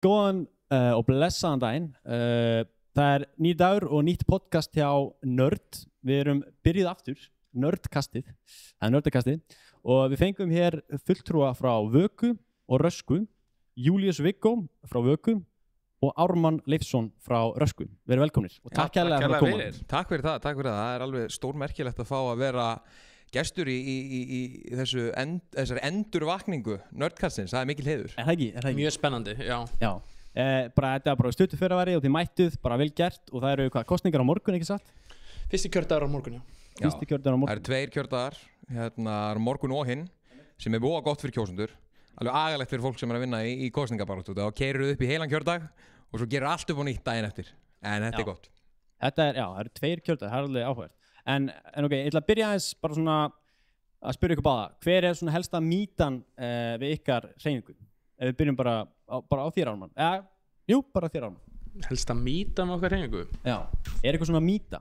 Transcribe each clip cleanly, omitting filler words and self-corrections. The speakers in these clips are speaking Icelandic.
Góðan og blessaðan daginn. Það nýr dagur og nýtt podcast hjá Nörd. Við erum byrjuð aftur, Nördkastið. Það Nördkastið. Og við fengum hér fulltrúa frá Vöku og Rösku, Júlíus Viggo frá Vöku og Ármann Leifsson frá Rösku. Verið velkomnir og takk kærlega fyrir að koma. Takk fyrir það. Það er alveg stórmerkilegt að fá að vera gestur í þessari endurvakningu Nördkastins. Það er mikil heiður. Er það ekki? Mjög spennandi, já. Þetta bara stuttu fyrirværi og þið mættuð, bara vel gert og það eru kostningar á morgun, ekki satt? Fyrsti kjördagur á morgun, já. Fyrsti kjördagur á morgun. Það eru 2 kjördagar, morgun og hinn, sem er voða gott fyrir kjósendur. Alveg agalegt fyrir fólk sem er að vinna í kostningabaráttu. Þá keyrirðu upp í heilan kjördag og svo gerir allt upp á nýtt daginn eftir. En þetta er gott. Það eru 2 kjördagar, það er alveg áhugavert. En ok, ég ætla að byrja aðeins bara svona að spyrja ykkur báða. Hver er svona helsta mýtan við ykkar hreyfingu? Ef við byrjum bara á þér, Ármann. Jú, bara á þér, Ármann. Helsta mýtan á okkar hreyfingu? Já. Er eitthvað svona mýta?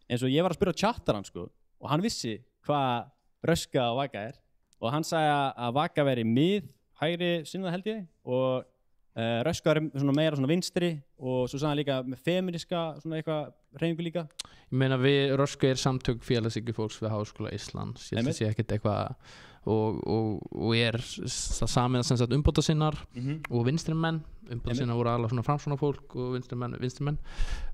Eins og ég var að spyrja Chattaran, sko, og hann vissi hvað Röska og Vaka er. Og hann sagði að Vaka veri hægri sinnað held ég, og Röska er svona meira svona vinstri og svo sagði hann líka með feminiska svona eitthvað hreyfingu líka. Ég meina Röska er samtök félagshyggjufólks við Háskóla Íslands. Ég held að sé ekkert eitthvað og er samið að umbótasinnar og vinstrimenn. Umbótasinnar voru alveg svona framsóknarfólk og vinstrimenn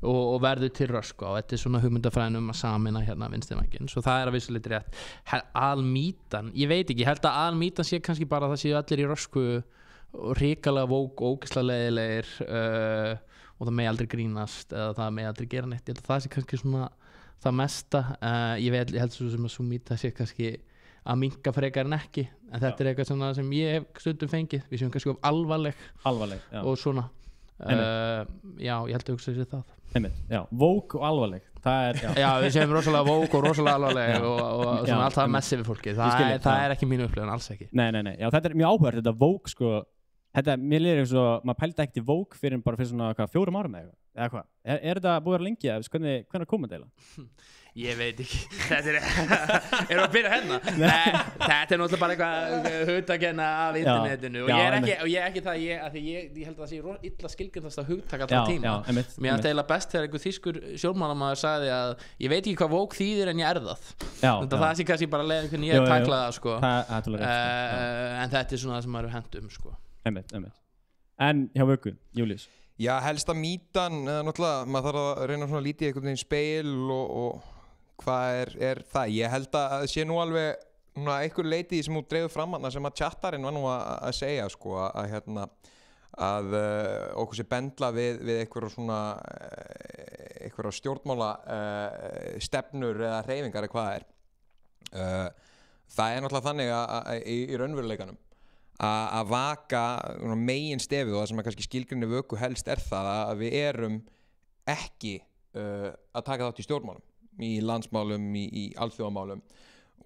og verður til Röska og þetta er svona hugmyndafræðin að samina hérna vinstrivænginn. Svo það er að vissu liti rétt. Almýtan, ég veit ekki, ég held að almýtan sé kannski bara að það séu allir í Rösku og hrikalega vók og ógeðslega leiðilegir og það megi aldrei grínast eða það megi aldrei gera neitt. Ég held að það sé kannski svona það mesta. Ég held svo sem að sú mýta sé kannski að minnka frekar en ekki, en þetta er eitthvað sem ég hef stundum fengið. Við séum kannski alvarleg já. Og svona já, ég held að hugsa sér það. Já, vók og alvarleg. Já, við séum rosalega vók og rosalega alvarleg og svona allt það messi við fólki. Það er ekki mínu upplifun, alls ekki. Nei, já, þetta er mjög áhugavert, þetta vók sko. Mér líður eins og maður pældi ekkert í vók fyrir bara fyrir svona 4 árum eða hvað. Er þetta búið að vera lengi? Hvernig komið þetta eiginlega? Ég veit ekki. Þetta erum við að byrja hérna? Nei, þetta er náttúrulega bara eitthvað hugtakenna af internetinu og ég er ekki það, ég held að það sé illa skilgrindast að hugtaka alltaf tíma. Mér finnst eiginlega best þegar einhver þýskur stjórnmálamaður sagði að ég veit ekki hvað vók þýðir en ég er það. Það sé kannski bara leiðin hvernig ég takla það sko. En þetta er svona það sem maður er hent sko. En hjá Vöku, Júlíus? Já, helsta mýtan, náttúrulega, maður þarf að reyna svona lítið einhvern veginn speil og hvað er það? Ég held að sé nú alveg einhver leiti sem hún dreifur fram að sem að Chattarinn var nú að segja sko að okkur sé bendla við einhverja svona einhverja stjórnmála stefnur eða hreyfingar eða hvað það er náttúrulega þannig að í raunveruleikanum að Vaka megin stefið og það sem að kannski skilgrinni Vöku helst er það að við erum ekki að taka þátt í stjórnmálum, í landsmálum, í alþjóðamálum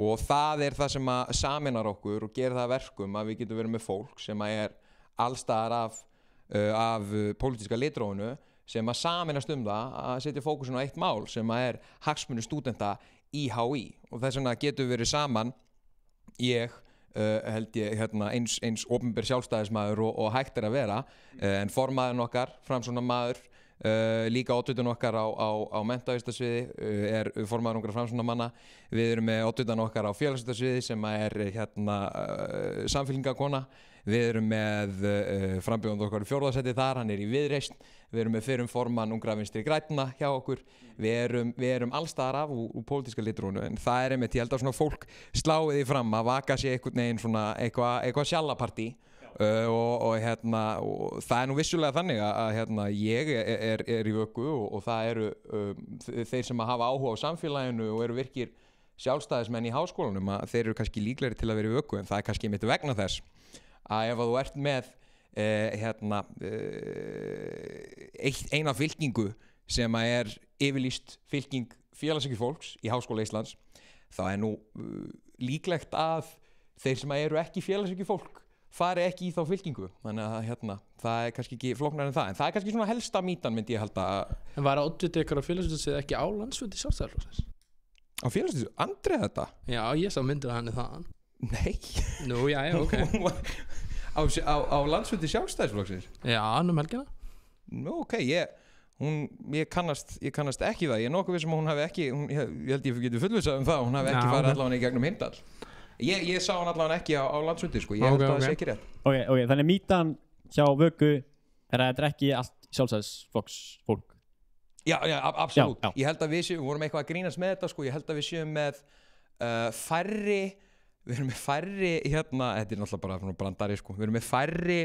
og það er það sem að saminar okkur og gerir það verkum að við getum verið með fólk sem að er allstaðar af pólitíska litrófinu sem að saminast það að setja fókusin á eitt mál sem að er hagsmunir stúdenta í HÍ og þess vegna getum við verið saman held ég eins opinber sjálfstæðismaður og hægt er að vera en formaðurinn okkar, framsóknarmaður líka oddvitan okkar á menntavísindasviði er formaður okkar framsóknarmanna við erum með oddvitan okkar á félagsvísindasviði sem er samfylkingakona við erum með frambjóðandi okkar í 4. sæti þar, hann er í Viðreisn við erum með fyrrum formann Ungra Vinstri grænna hjá okkur við erum allstaðar af úr pólitíska litrónu en það er einmitt, ég held að svona fólk sláið því fram að Vaka sé einhvern veginn svona eitthvað sjallapartí og það er nú vissulega þannig að ég er í Vöku og það eru þeir sem hafa áhuga á samfélaginu og eru virkir sjálfstæðismenn í háskólanum að þeir eru kannski líklegri til að vera í Vöku en það er kannski einmitt vegna þess að ef þú ert með eina fylkingu sem er yfirlýst fylking félagshyggjufólks í Háskóla Íslands þá er nú líklegt að þeir sem eru ekki félagshyggjufólk fari ekki í þá fylkingu þannig að það er kannski ekki flóknar en það er kannski svona helsta mýtan myndi ég halda En var oddviti ykkur á félagsvísindasviði ekki á landsfundi Sjálfstæðisflokksins? Á félagsvísindasviði? Andrið þetta? Já, ég sá myndir af henni þaðan Nei Nú, já, ok á landsfundi Sjálfstæðisflokksins? Já, helgina. Nú, ok, ég kannast ekki það. Ég nokkuð vissum að hún hafi ekki, ég held ég geti fullvissað það, hún hafi ekki farið allavega í gegnum Heimdall. Ég sá hann allavega ekki á landsfundi, sko. Ég held að það sé ekki rétt. Ok, þannig mýtan hjá Vöku að þetta ekki allt Sjálfstæðisflokksfólk. Já, absolutt. Ég held að við vorum eitthvað að grínast með þetta, sko. Ég held að við séum með við erum með færri hérna, þetta náttúrulega bara svona brandari, sko. Við erum með færri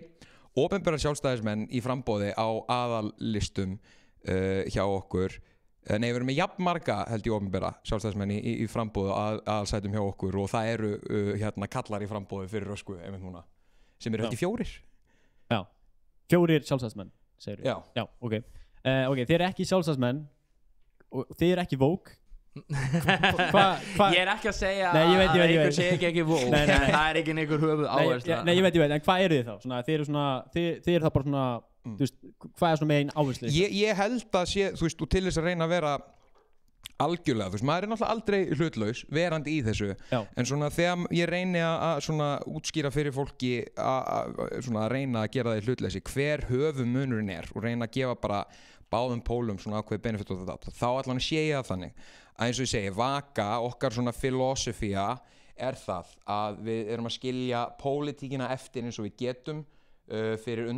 opinbera sjálfstæðismenn í framboði á aðallistum hjá okkur. Nei, við erum með jafnmarga held ég opinbera sjálfstæðismenn í framboði aðalsætum hjá okkur og það eru hérna kallar í framboði fyrir Rösku einmitt núna, sem eru held í 4. Já, 4 sjálfstæðismenn, segir við. Já, ok, þið eru ekki sjálfstæðismenn og þið eru ekki Vogue. Ég ekki að segja að einhver segir ekki Vogue, en það ekki einhver höfuð áhersla. Nei, ég veit, en hvað eru þið þá? Svona, þið eru þá bara svona, þú veist, hvað svona megin áherslu? Ég held að sé, þú veist, og til þess að reyna að vera algjörlega, þú veist, maður náttúrulega aldrei hlutlaus verandi í þessu. Já. En svona þegar ég reyni að svona útskýra fyrir fólki að reyna að gera það í hlutleysi hver höfuðmunurinn og reyna að gefa bara báðum pólum svona ákveð benefit of the doubt, þá allan sé ég að þannig að eins og ég segi, Vaka, okkar svona filosofía það að við erum að skilja pólitíkina eftir eins og við getum fyrir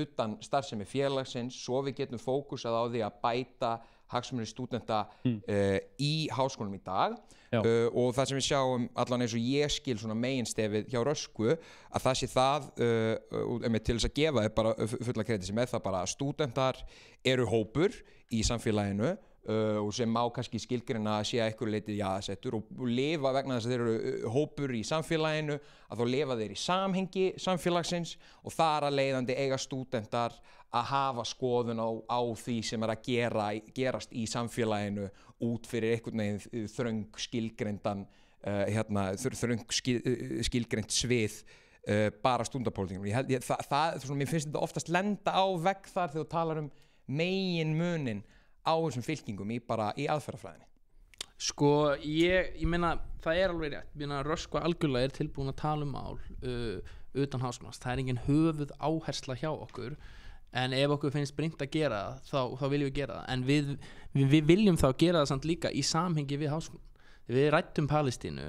utan starfsemi félagsins svo við getum fókusað á því að bæta hagsmunir stúdenta í háskólum í dag og það sem við sjáum allan eins og ég skil svona meginstefið hjá Rösku að það sé það til þess að gefa þið bara fulla kredit sem það bara að stúdentar eru hópur í samfélaginu og sem má kannski skilgreina að sé að einhverju leyti jaðarsettur og lifa vegna þess að þeir eru hópur í samfélaginu að þá lifa þeir í samhengi samfélagsins og þar að leiðandi eiga stúdentar að hafa skoðun á því sem að gerast í samfélaginu út fyrir einhvern veginn þröng skilgreindan skilgreint svið bara stúdentapólitíkum. Mér finnst þetta oftast lenda á vegg þar þegar þú talar megin munin á þessum fylkingum í aðferðafræðinni. Sko, ég meina, það alveg rétt. Ég meina, Röskva algjörlega tilbúin að tala mál utan háskólans. Það engin höfuð áhersla hjá okkur, en ef okkur finnst brýnt að gera það, þá viljum við gera það. En við viljum þá gera það samt líka í samhengi við háskólan. Þegar við rættum Palestínu,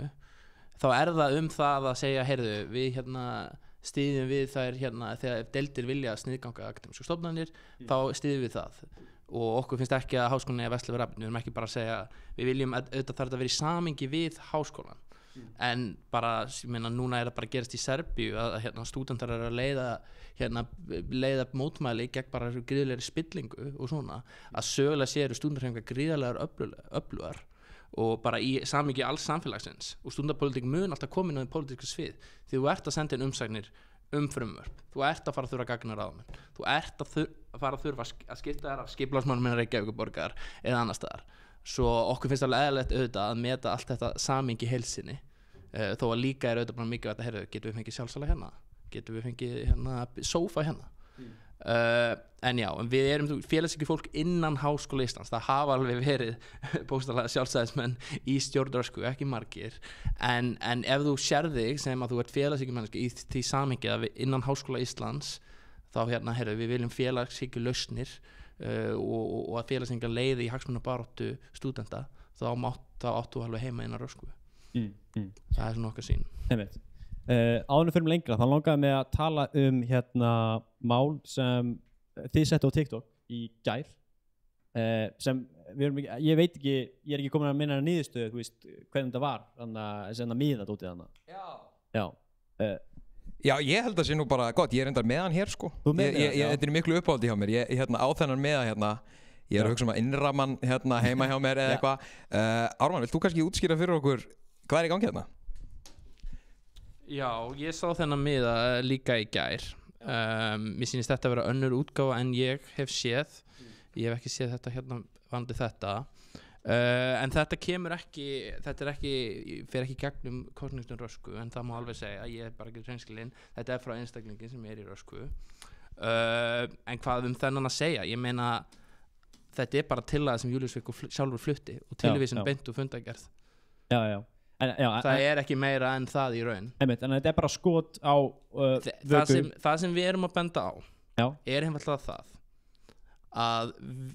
þá það það að segja, heyrðu, við styðjum við þær þegar deildir vilja sniðganga akademísku stofnanir, þá styðjum við það. Og okkur finnst ekki að háskólan er vestlega rafn, við erum ekki bara að segja við viljum auðvitað þarf þetta að vera í samhengi við háskólan en bara, ég meina, núna það bara að gerast í Serbíu að stúdentar eru að leiða mótmæli gegn bara gríðlegri spillingu og svona, að sögulega séu stúdentarhreyfingar gríðarlegar öflugar og bara í samhengi alls samfélagsins og stúdentapólitík mun alltaf komin á því pólitíska svið því þú ert að senda inn umsagnir frumvörp, þú ert að fara að þurfa að gagna ráðamenn, þú ert að fara að þurfa að skipta þér af skipulagsmálum innan Reykjavíkurborgar eða annars staðar, svo okkur finnst alveg eðlilegt auðvitað að meta allt þetta samhengi í heild sinni, þó að líka auðvitað bara mikið að heyrðu, getum við fengið sjálfsala hérna, getum við fengið sófa hérna. En já, við erum félagshyggjufólk innan Háskóla Íslands, það hafa alveg verið bókstaflega sjálfstæðismenn í stjórn Rösku, ekki margir en ef þú sér þig sem að þú ert félagshyggjumennski í því samhengi að innan Háskóla Íslands þá heyrðu, við viljum félagshyggjuleysnir og að félagshyggja leiði í hagsmunabaráttu stúdenta þá áttu alveg heima innan Rösku. Það er svona okkar sýn. Áðurinn fyrir lengra, þá langaði mig að tala mál sem þið settu á TikTok í gær sem ég veit ekki, ég er ekki komin að minna niðurstöðu, þú veist, hvernig þetta var þannig að senda miða dótið hana. Já, ég held að sé nú bara gott, ég reyndar með hann hér sko. Þetta er miklu uppáldi hjá mér, ég á þennan meða ég að hugsa að innraman heima hjá mér eða eitthvað. Ármann, vilt þú kannski útskýra fyrir okkur hvað í gangi hérna? Já, ég sá þennan miða líka í gær. Mér sýnist þetta að vera önnur útgáfa en ég hef séð. Ég hef ekki séð þetta varðandi þetta. En þetta fer ekki gegnum kosningunum Rösku, en það má alveg segja að ég er bara ekki hreinskilinn. Þetta er frá einstaklingin sem er í Rösku. En hvað þennan að segja? Ég meina, þetta er bara tillaga sem Júlíus Viggo sjálfur flutti og tilvísun beint og fundagerð. Já. það er ekki meira en það í raun einmitt, en þetta bara skot á það sem við erum að benda á er einfaldlega það að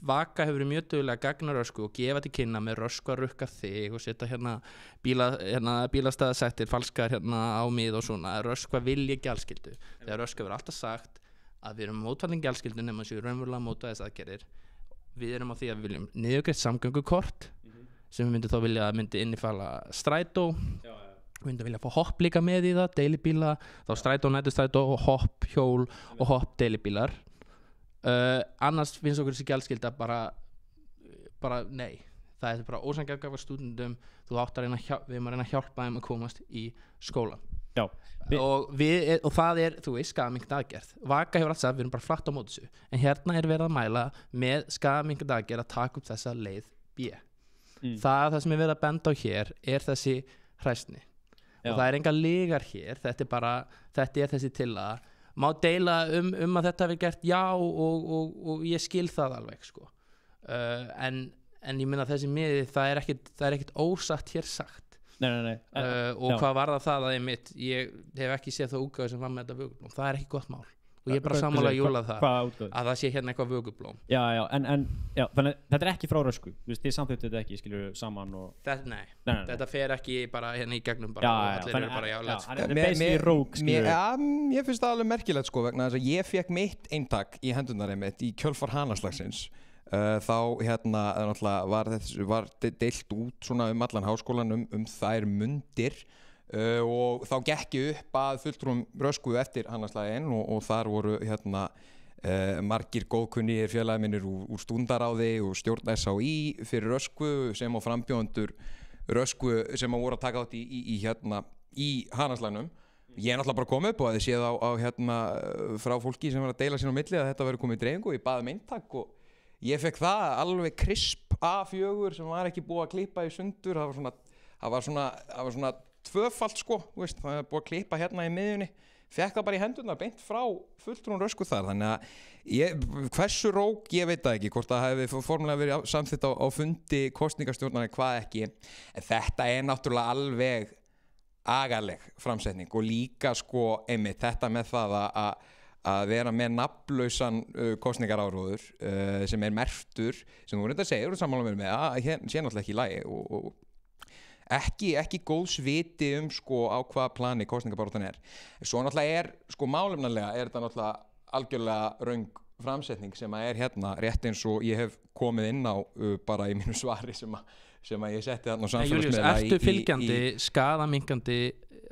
Vaka hefur verið mjög duglega að gagna Röskvu og gefa til kynna með Röskva rukkar þig og setja bílastæðasektir falskar á mið og svona Röskva vilja gjaldskyldu þegar Röskva verður alltaf sagt að við erum mótfallin gjaldskyldu nema séu raunverulega mótvæðisaðgerðir við erum á því að við viljum niðurgreitt samgöngukort sem við myndum þá vilja að myndi innifala strætó við myndum vilja fá hopp líka með í það deilibíla, þá strætó, næturstrætó hopp, hjól og hopp deilibílar annars finnst okkur þessi gjaldskylda bara nei það er bara ósanngjarnt gagnvart stúdendum við erum að reyna að hjálpa þeim að komast í skóla og það er, þú veist, skaðaminnkandi aðgerð Vaka hefur alltaf sagt, við erum bara flatt á móti þessu en hérna er verið að mæla með skaðaminnkandi aðgerð að taka upp þessa leið B það sem er verið að benda á hér er þessi hræsni og það er enga lygar hér þetta er þessi tillaga má deila að þetta hefur gert og ég skil það alveg sko. En ég meina þessi miði það er ekkert ósatt hér sagt nei. Og hvað var það að ég hef ekki séð það útgáðu sem var með þetta vökublóm það er ekki gott mál og ég er bara sammála að júla það að það sé hérna eitthvað vökublóm en þannig þetta er ekki frá Röskvu þið samþykktu þetta ekki, skilur við saman nei. Þetta fer ekki bara hérna í gegnum ég finnst það alveg merkilegt sko vegna þess að ég fekk mitt eintak í hendurnar í kjölfar hanaslagsins þá var deilt út svona allan háskólan þær mundir og þá gekk ég upp að fulltrúum Röskvu eftir hanaslaginn og þar voru margir góðkunnir félagir mínir úr stúdendaráði og stjórn SHÍ fyrir Röskvu sem á frambjóðendur Röskvu sem voru að taka átt í hanaslagnum ég er náttúrulega bara komið upp og að þið séð á frá fólki sem var að deila sín á milli að þetta verið komið í dreifingu og ég baði eintak og ég fekk það alveg krisp A4 sem var ekki búið að klippa í sundur það var svona tvöfalt sko, veist, það er búið að klippa hérna í miðjunni fekk það bara í hendurnar beint frá fulltrúum Röskvu þar þannig að hversu rók ég veit það ekki hvort það hefði formulega verið samþykkt á fundi kosningastjórnar hvað ekki en þetta er náttúrulega alveg agaleg framsetning og líka sko einmitt þetta með það að vera með nafnlausan kosningaráróður sem er merktur sem þú voru þetta að segja og sammála með að hérna sé náttúrulega ekki í lagi og ekki góðs viti sko á hvaða plani kosningabaráttan er svo náttúrulega sko málefnalega þetta náttúrulega algjörlega röng framsetning sem er hérna rétt eins og ég hef komið inn á bara í mínu svari sem að ég setti þarna á samfélagsmiðla Ertu fylgjandi skaðaminnkandi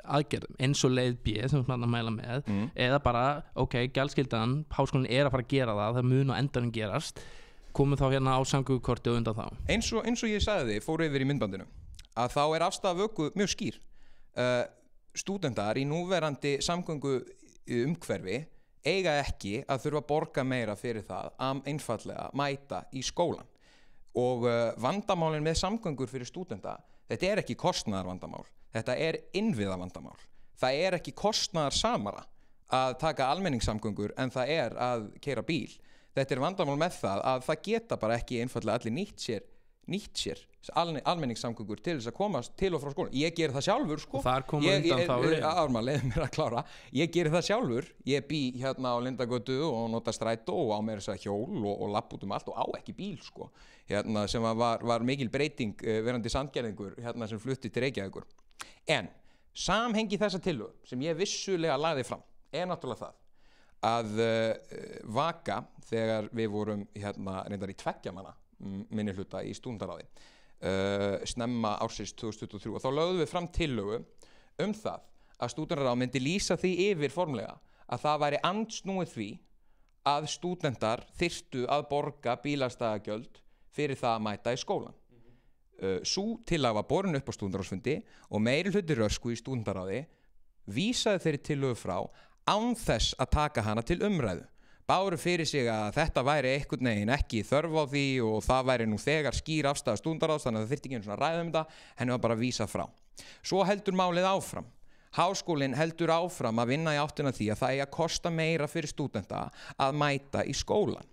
aðgerðum eins og leið B sem við að mæla með eða bara, gjaldskyldan háskólinn er að fara að gera það mun á endanum gerast komum þá hérna á samgöngukorti og undan þá eins og ég sagði fór yfir í myndbandinu að þá er afstaða Vöku mjög skýr stúdendar í núverandi samgöngu umhverfi eiga ekki að þurfa að borga meira fyrir það að einfallega mæta í skólan og vandamálin með samgöngur fyrir stúdenda þetta er ekki kostnaðarvandamál þetta er innviðavandamál það er ekki kostnaðarsamara að taka almenningssamgöngur en það er að keyra bíl þetta er vandamál með það að það geta bara ekki einfallega allir nýtt sér almenningssamgöngur til þess að komast til og frá skóla ég ger það sjálfur sko þar koma undan þá Ármann leiði mér að klára ég ger það sjálfur ég bý hérna á Lindagötu og nota strætó og á mér þess að hjól og lapp út allt og á ekki bíl sko hérna sem var mikil breyting verandi sandgerðingur hérna sem flutti til Reykjavíkur en samhengi þessa tillögu sem ég vissulega lagði fram er náttúrulega það að Vaka þegar við vorum hérna reyndar í 2 manna minni hluta í stúdendaráði snemma ársins 2023 og þá lögðum við fram tillögu það að stúdendaráð myndi lýsa því yfir formlega að það væri andsnúið því að stúdendar þyrftu að borga bílastæðagjöld fyrir það að mæta í skólan sú tillaga var borin upp á stúdendaráðsfundi og meiri hluti Röskvu í stúdendaráði vísaði þeirri tillögu frá án þess að taka hana til umræðu báru fyrir sig að þetta væri einhvern veginn ekki þörf á því og það væri nú þegar skýr afstaða stúdendaráðs þannig að það þyrfti ekki ræða þetta henni var bara að vísa frá svo heldur málið áfram háskólinn heldur áfram að vinna í áttina því að það eigi að kosta meira fyrir stúdenta að mæta í skólan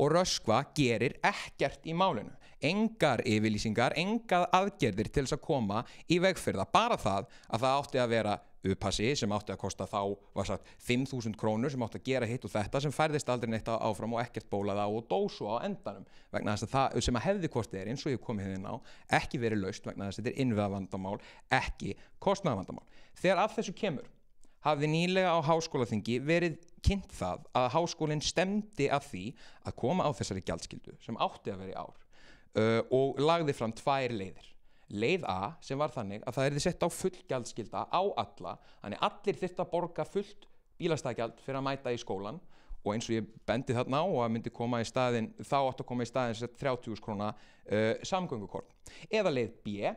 og Röskva gerir ekkert í málinu engar yfirlýsingar, engar aðgerðir til þess að koma í veg fyrir það, bara það að það átti að vera uppassi sem átti að kosta þá var sagt 5.000 krónur sem átti að gera hitt og þetta sem færðist aldrei neitt áfram og ekkert bólaði á og dó svo á endanum vegna þess að það sem að hefði kostið eins og ég komið hérna á ekki verið laust vegna þess að þetta innviðavandamál, ekki kostnaðarvandamál. Þegar að þessu kemur hafði nýlega á háskólaþingi verið kynnt það að háskólinn stemdi að því að koma á þessari gjaldskyldu sem átti að vera í ár og lagði fram 2 leiðir. Leið A sem var þannig að það yrði sett á full gjaldskylda á alla, þannig allir þyrftu að borga fullt bílastæðagjald fyrir að mæta í skólan og eins og ég bendi þarna á og að myndi koma í staðinn, þá átti að koma í staðinn 30.000 króna samgöngukort. Eða leið B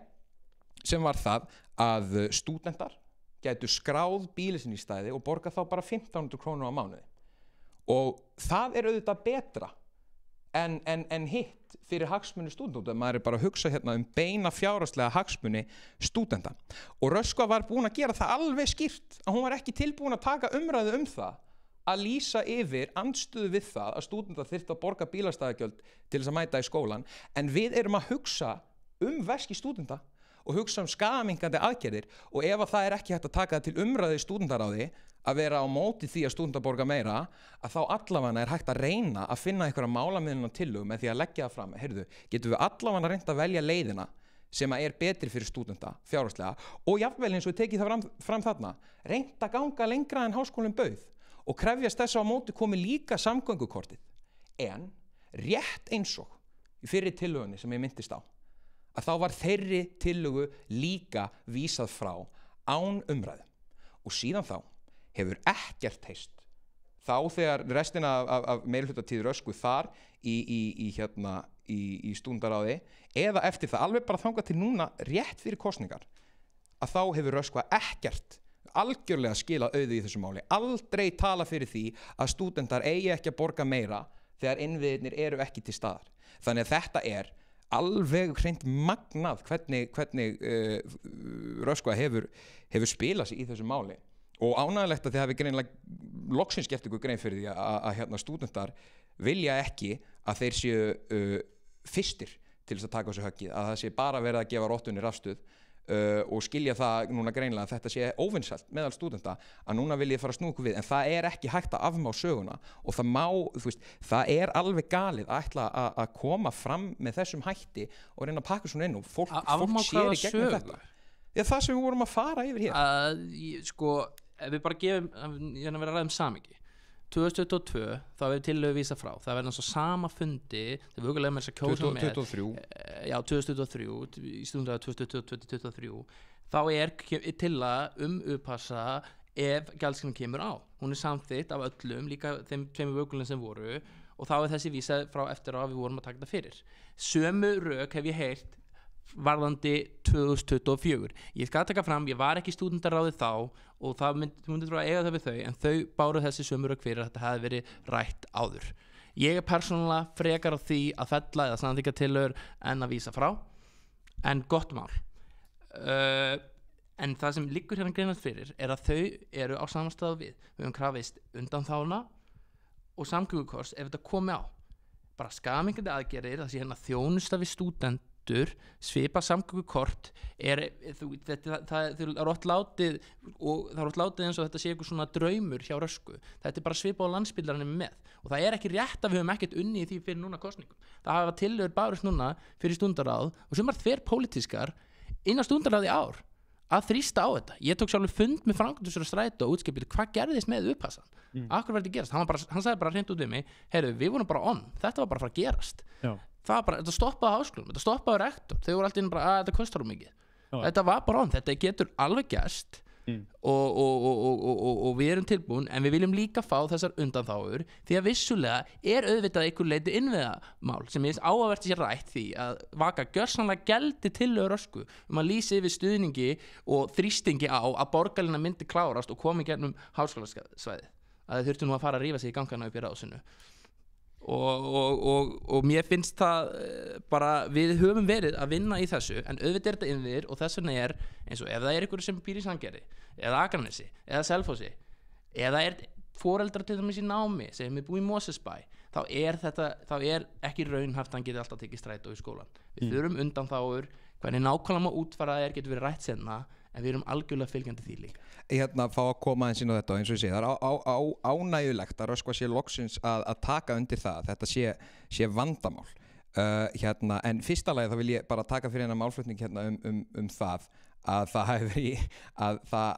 sem var það að stúdentar gætu skráð bíli sinni í stæði og borga þá bara 1.500 krónur á mánuði. Og það auðvitað betra en hitt fyrir hagsmuni stúdenta. Maður bara að hugsa hérna beina fjárhagslega hagsmuni stúdenta. Og Röskva var búin að gera það alveg skýrt að hún var ekki tilbúin að taka umræðu það að lýsa yfir andstöðu við það að stúdenta þyrftu að borga bílastæðagjöld til þess að mæta í skólan, en við erum að hugsa veski stúdenta og hugsa skaðaminnkandi aðgerðir og ef að það ekki hægt að taka það til umræðu í stúdentaráði að vera á móti því að stúdentar borga meira, að þá allavega hægt að reyna að finna einhverja málamiðlun tillögu með því að leggja það fram. Heyrðu, getum við allavega reynt að velja leiðina sem að betri fyrir stúdenta fjárhagslega og jafnvel eins og við tekið það fram þarna, reynt að ganga lengra en háskólinn bauð og krefjast þess að á móti komi líka samgöngukortið. En rétt eins og í fyrri tillögunni sem ég minntist á, að þá var þeirri tillögu líka vísað frá án umræðu og síðan þá hefur ekkert heyrst þá þegar restina af meirihluta tíð Röskvu þar í stúdentaráði eða eftir það alveg bara þangað til núna rétt fyrir kosningar að þá hefur Röskva ekkert algjörlega skilað auðu í þessu máli, aldrei tala fyrir því að stúdentar eigi ekki að borga meira þegar innviðirnir eru ekki til staðar. Þannig að þetta alveg hreint magnað hvernig Röskva hefur spilað sig í þessu máli og ánægilegt að þið hafi greinilega loksins gert ykkur grein fyrir því að stúdentar vilja ekki að þeir séu fyrstir til þess að taka þessu höggið, að það sé bara verið að gefa rottunni rafstuð og skilja það núna greinilega að þetta sé óvinsælt meðal stúdenta að núna vil ég fara að snúa ykkur við, en það ekki hægt að afmá söguna og það má, það alveg galið að ætla að koma fram með þessum hætti og reyna að pakka svona inn og fólk sér í gegnum þetta. Það sem við vorum að fara yfir hér. Sko, ef við bara gefum, ég er að vera að ræða samhengi 2022, þá hefur tillögu vísað frá það verður svo sama fundi þegar við hugulega með þess að kjósa með 2023 já, 2023, í stundar 2023 þá tillaga uppassa ef gjaldskyldan kemur á, hún samþykkt af öllum, líka þeim tveimur vökulum sem voru og þá þessi vísað frá eftir að við vorum að taka það fyrir. Sömu rök hef ég heyrt varðandi 2024. Ég skal taka fram, ég var ekki í stúdentaráði þá og það myndi trú að eiga það við þau, en þau báru þessi sömu rök fyrir að þetta hefði verið rætt áður. Ég persónulega frekar á því að fella eða samþykkja tillögur en að vísa frá, en gott mál. En það sem liggur hérna greinast fyrir að þau eru á samanstæðu við. Við höfum krafist undanþána og samgöngukors ef þetta komi á. Bara skaðaminnkandi aðgerðir, það sé hérna þjónusta við stúdentur, svipa samgöngukort það er oft látið og það er oft látið eins og þetta sé eitthvað svona draumur hjá Röskvu. Þetta bara svipa á landsspítalanum með og það ekki rétt að við höfum ekkert unnið í því fyrir núna kosningum. Það hafa tillögur bárust núna fyrir stúdentaráð og sem þverpólitískar innan stúdentaráð í ár að þrýsta á þetta. Ég tók sjálfur fund með framkvæmdastjóra Strætó og útskipið hvað gerðist með uppassan. Akkur var þetta gerast? Hann sagði bara hreint út við mig, heyrðu, við vorum bara þetta var bara að fara að gerast. Þetta stoppaði háskólum, þetta stoppaði rektor, þau voru alltaf bara þetta kostar mikið. Þetta var bara þetta getur alveg gerst og við erum tilbúin, en við viljum líka fá þessar undanþágur því að vissulega auðvitað einhver leiti innviðamál sem ég áhugavert sér rætt því að vaka gjörsamlega geldi tillögur Röskvu að lýsa yfir stuðningi og þrýstingi á að borgarlína myndi klárast og komi gegnum háskólasvæðið, að þau þurftu nú að fara að rífa sig í gangana upp í ráðsinu. Og mér finnst það bara, við höfum verið að vinna í þessu, en auðvitað þetta innviðir og þess vegna eins og ef það einhver sem býr í Sandgerði eða Akranesi eða Selfossi eða foreldrar til dæmis í námi segjum við búið í Mosesbæ þá er ekki raunhæft að hann geti alltaf tekið strætó í skólan við þurfum undanþágur hvernig nákvæmlega má útfæra það getur verið rætt senna en við erum algjörlega fylgjandi því líka fá að koma aðeins inn á þetta og eins og ég segi það er ánægjulegt að Röskva sé loksins að taka undir það þetta sé vandamál en fyrsta lagi þá vil ég bara taka fyrir hennar málflutning það að það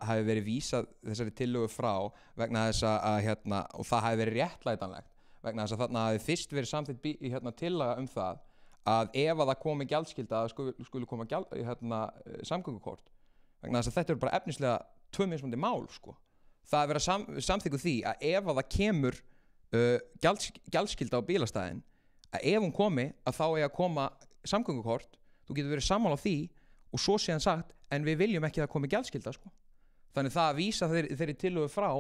hafi verið vísað þessari tillögu frá vegna þess að og það hafi verið réttlætanlegt vegna þess að þarna hafi fyrst verið samþykkt tillaga það að ef að það komi gjaldskylda skuli koma samgöngukort vegna þess að þetta eru bara efnislega tvö mismunandi mál sko. Það er verið að samþykka því að ef að það kemur gjaldskylda á bílastæðin að ef hún komi að þá að koma samgöngukort þú getur verið sammála á því og svo sé hann sagt en við viljum ekki að það komi gjaldskylda sko. Þannig það að vísa þeirri tillögu frá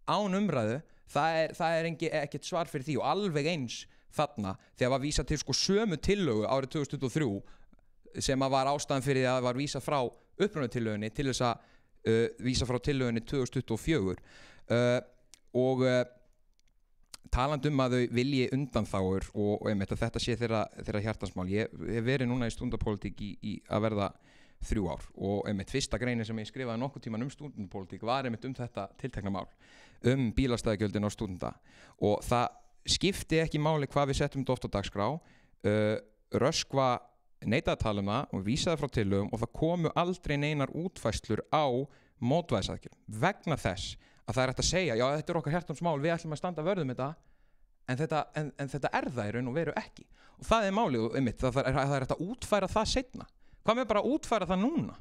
án umræðu það er ekkert svar fyrir því og alveg eins þarna þegar var vísa til sko sömu tillögu árið 2023 sem að var ástæðan fyrir að var vísa frá upprunatillögunni til þess að vísa frá tillögunni 2024 og talandi að þau vilji undanþágur og einmitt að þetta sé þeirra hjartansmál ég hef verið núna í stúdentapólitík í að verða 3 ár og einmitt fyrsta greinin sem ég skrifaði nokkuð tíman stúdentapólitík var einmitt þetta tiltekna mál bílastæðagjöldin á stúdenta og það skipti ekki máli hvað við settum þetta oft á dagskrá Röskva neitaði að tala það og vísaði frá tillögum og það komu aldrei neinar útfærslur á mótvægisaðgerðum vegna þess að það er hægt að segja já þetta er okkar hjartansmál við ætlum að standa vörð þetta en þetta er það í raun og veru ekki og það er málið og einmitt það er hægt að útfæra það seinna hvað með bara að útfæra það núna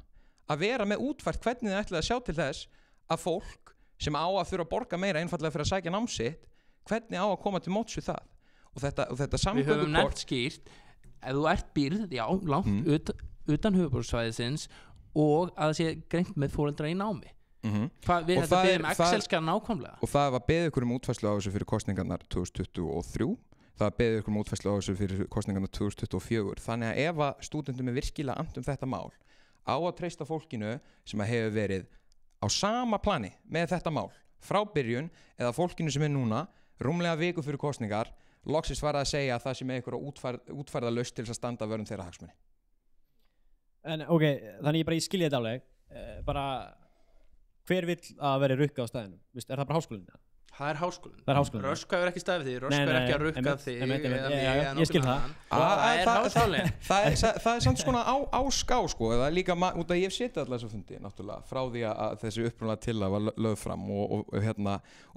að vera með útfært hvernig þið ætlið að sjá til þess að fólk sem á að þurfa að borga meira einfallega fyrir að sækja nám sitt hvernig á að koma til móts við það og þetta samgöngukort við höfum nefnt skýrt ef þú ert býrð langt utan höfuðborgarsvæðisins og að það sé greint með foreldra í námi við þetta beðum Excel-skjal nákvæmlega og það var beðið ykkur útfærslu á þessu fyrir kosningarnar 2023 það var beðið ykkur útfærslu á þessu fyrir kosningarnar 2024 þannig að ef að stúdentum er virkilega annt þetta mál á að treysta fólkinu sem að hefur verið á sama plani með þetta mál frá byrjun eða fólkinu sem er núna rúmlega viku fyrir kosningar loksins var að segja að það sem er ykkur útfærða laust til þess að standa vörðum þeirra hagsmuni En ok, þannig ég skilja þetta alveg bara hver vill að veri rukka á staðinu? Er það bara háskólinn? Það er háskólinn. Röskva hefur ekki staðið því, Röskva er ekki að rukka þig ég skil það það er háskólinn það er samt svona á ská sko, það er líka út að ég hef setið alltaf þessu fundi náttúrulega, frá því að þessi upprunalega tillaga var lögð fram og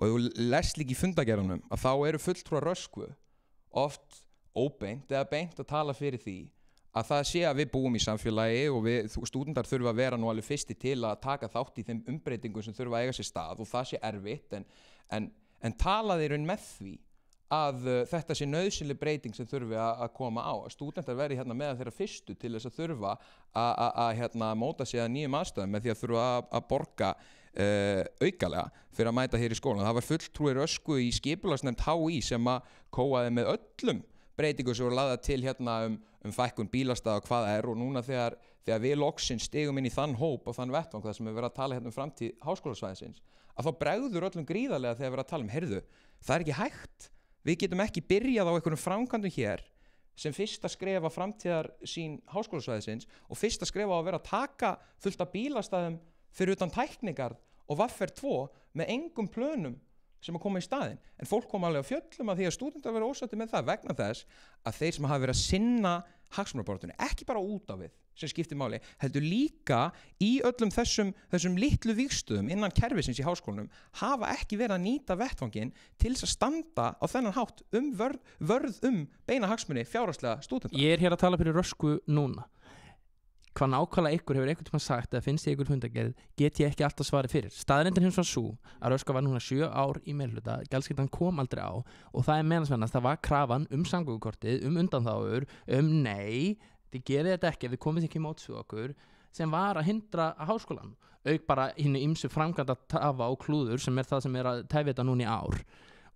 þú lest líka í fundagerðunum að þá eru fulltrúar Röskvu oft óbeint eða beint að tala fyrir því að það sé að við búum í samfélagi og stúdentar þurfa að vera nú alveg fyrsti til að taka þátt í þeim umbreytingum sem þurfa að eiga sér stað og það sé erfitt en tala þeir með því að þetta sé nauðsynleg breyting sem þurfi að koma á að stúdentar veri með þeirra fyrstu til þess að þurfa að móta sig að nýjum aðstæðum með því að þurfa að borga aukalega fyrir að mæta hér í skólan það var fulltrúi Röskvu í skipulagsnefnd HÍ sem að kóaði með öllum breytingu sem voru lagðar til fækkun bílastæða og hvað það er og núna þegar við loksins stigum inn í þann hóp og þann vettvang þar sem við verðum að tala framtíð háskólasvæðisins að þá bregður öllum gríðarlega þegar við erum að tala heyrðu, það er ekki hægt við getum ekki byrjað á einhverjum framkvæmdum hér sem fyrsta skref að framtíðar sín háskólasvæðisins og fyrsta skref á að vera að taka fullt af bílastæðum fyrir utan tækningar og vaffer 2 með engum plönum sem að koma í staðinn en fólk kom alveg á fjöllum að því að stúdentar vera ósáttir með það vegna þess að þeir sem hafa verið að sinna hagsmunabaráttunni ekki bara út á við sem skiptir máli heldur líka í öllum þessum litlu vígstöðum innan kerfisins í háskólanum hafa ekki verið að nýta vettvanginn til þess að standa á þennan hátt vörð beina hagsmuni fjárhagslega stúdenta Ég er hér að tala fyrir Röskvu núna hvað nákvæmlega ykkur hefur einhvern tímann sagt eða finnst ég ykkur fundagerð get ég ekki alltaf svarið fyrir staðreyndin hins var svo að Röskva var núna 7 ár í meirihluta gjaldskyldan kom aldrei á og það er meðansvennast það var krafan samgöngukortið undanþágur nei, þið gerið þetta ekki þið komið ekki í móts við okkur sem var að hindra háskólan auk bara hinn ýmsu framkvæmda tafa og klúður sem er það sem er að tefja þetta núna í ár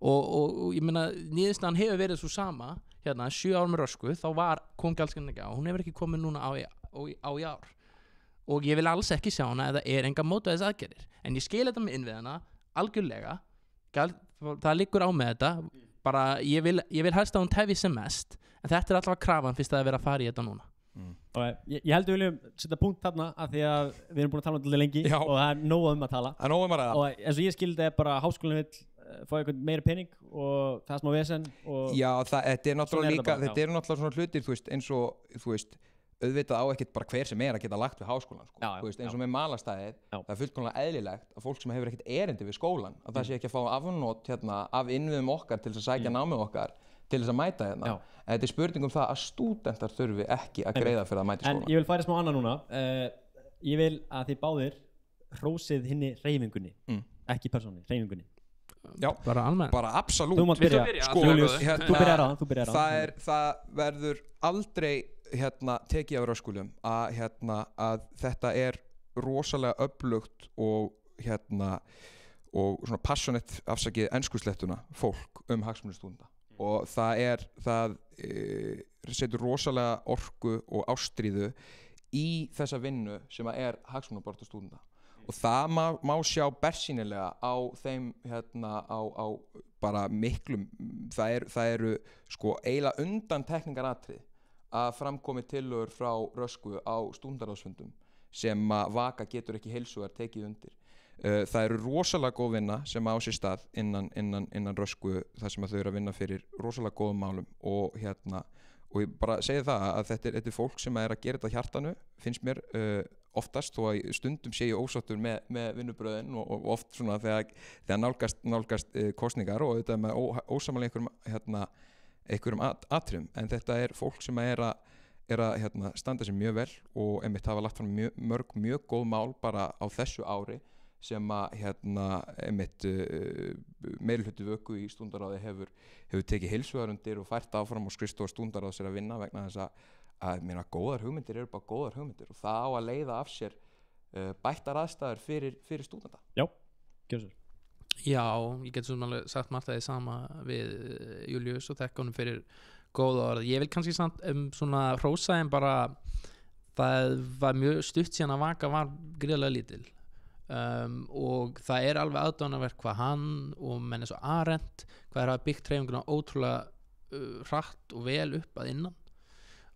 og ég meina niðurstaðan hefur verið svo sama 7 ár með Röskvu þá kom gjaldskyldan ekki á hún hefur ekki komið núna á í ár og ég vil alls ekki sjá hana eða enga mótvæðis aðgerðir en ég skil þetta með innviðana algjörlega það liggur á með þetta bara ég vil helst að hún tefji sem mest en þetta er alltaf krafan fyrst að vera að fara í þetta núna Ég held við viljum setja punkt þarna af því að við erum búin að tala um þetta lengi Já. og það er nóg að tala Það er nóg að og eins og ég skildi er bara háskólinn vill fá eitthvað meira pening og það er smá vesen og Já, þetta er náttúrulega líka, bara, þetta eru náttúrulega svona hlutir, þú veist, eins og, þú veist, auðvitað á ekkert bara hver sem að geta lagt við háskólan, sko, þú veist, eins og með Malastæðið, það er fullkomlega eðlilegt að fólk sem hefur ekkert erindi við skólan, að það sé ekki að fá afnot hérna af innviðum okkar til þess að sækja námið okkar, til þess að mæta hérna, en þetta er spurning um það að stúdentar þurfi ekki að greiða fyrir að mæta í skólan. En ég vil færa smá annað núna, ég vil að þið báðir hrósið hinni hreyfingunni, ekki persónunni, hreyfingunni. Já, bara almennt bara absolutt Þú mátt byrja, Júlíus, þú byrjar á það verður aldrei tekið af röskulum að þetta er rosalega öflugt og svona passionate afsakið enskuslettuna fólk hagsmuni stúdenta og það setur rosalega orku og ástríðu í þessa vinnu sem er hagsmunabaráttu stúdenta og það má sjá bersýnilega á þeim á bara miklum það eru sko eiginlega undantekningaratriði að framkomi tillögur frá Rösku á stúdentaráðsfundum sem að Vaka getur ekki heilsugar tekið undir það eru rosalega góð vinna sem á sér stað innan Rösku þar sem að þau eru að vinna fyrir rosalega góðum málum og ég bara segi það að þetta er fólk sem er að gera þetta hjartanu finnst mér oftast þó að stundum sé ég ósáttur með vinnubröðin og oft svona þegar nálgast kosningar og þetta með ósamála einhverjum atriðum en þetta er fólk sem er að standa sig mjög vel og einmitt hafa lagt fram mjög góð mál bara á þessu ári sem að einmitt meirihluti vöku í stúdentaráði hefur tekið heilsugar undir og fært áfram og skrifstofa stúdentaráðs er að vinna vegna þess að góðar hugmyndir eru bara góðar hugmyndir og það á að leiða af sér bættar aðstæður fyrir stúdenta. Já, gjörðu svo. Já, ég get svona alveg sagt margt að það sama við Júlíus og þekka honum fyrir góða orð. Ég vil kannski samt svona hrósa en bara það var mjög stutt síðan að Vaka var gríðarlega lítil og það er alveg aðdánavert hvað hann og menn eins og Arendt hvað er að byggt hreyfinguna ótrúlega hratt og vel upp að innan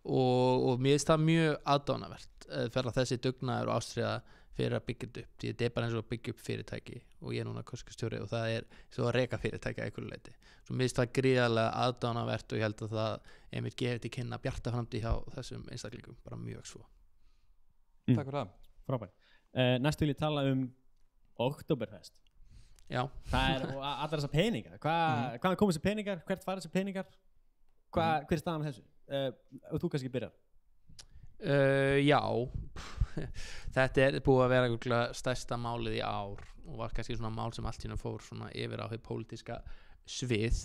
og mér finnst það mjög aðdánavert fyrir að þessi dugnaður og ástriða fyrir að byggja þetta upp því þetta er bara eins og að byggja upp fyrirtæki og ég er núna kosskustjóri og það er svo að reka fyrirtæki að einhverju leyti svo mér finnst það gríðarlega aðdánavert og ég held að það einmitt gefið til kynna bjarta framtíð hjá þessum einstaklingum bara mjög svo Takk fyrir það Frábært Næst vil ég tala Oktoberfest Já Það er og allar þessar peningar Hvaðan koma þessi peningar, hvert fara þessi peningar hver er staðan með þessu og þú kannski byrjar Já þetta er búið að vera stærsta málið í ár og var kannski svona mál sem allt hérna fór svona yfir á hið pólitíska svið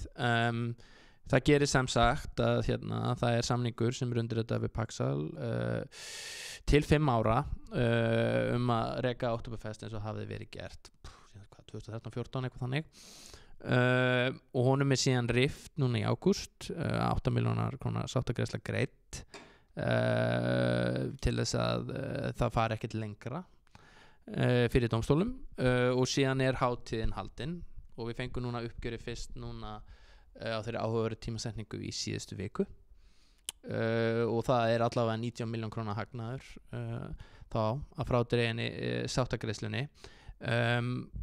það gerir sem sagt að það er samningur sem er undir þetta við Paxal til 5 ára að reka Oktoberfest eins og hafði verið gert 2013-14 eitthvað þannig og honum er síðan rift núna í ágúst 8 milljónar króna sáttagreiðsla greidd til þess að það fari ekkert lengra fyrir dómstólum og síðan er hátíðin haldin og við fengum núna uppgjöri fyrst núna á þeirri áhugaverðu tímasetningu í síðustu viku og það er allavega 19 miljón króna hagnaður þá að frádreginni sáttagreiðslunni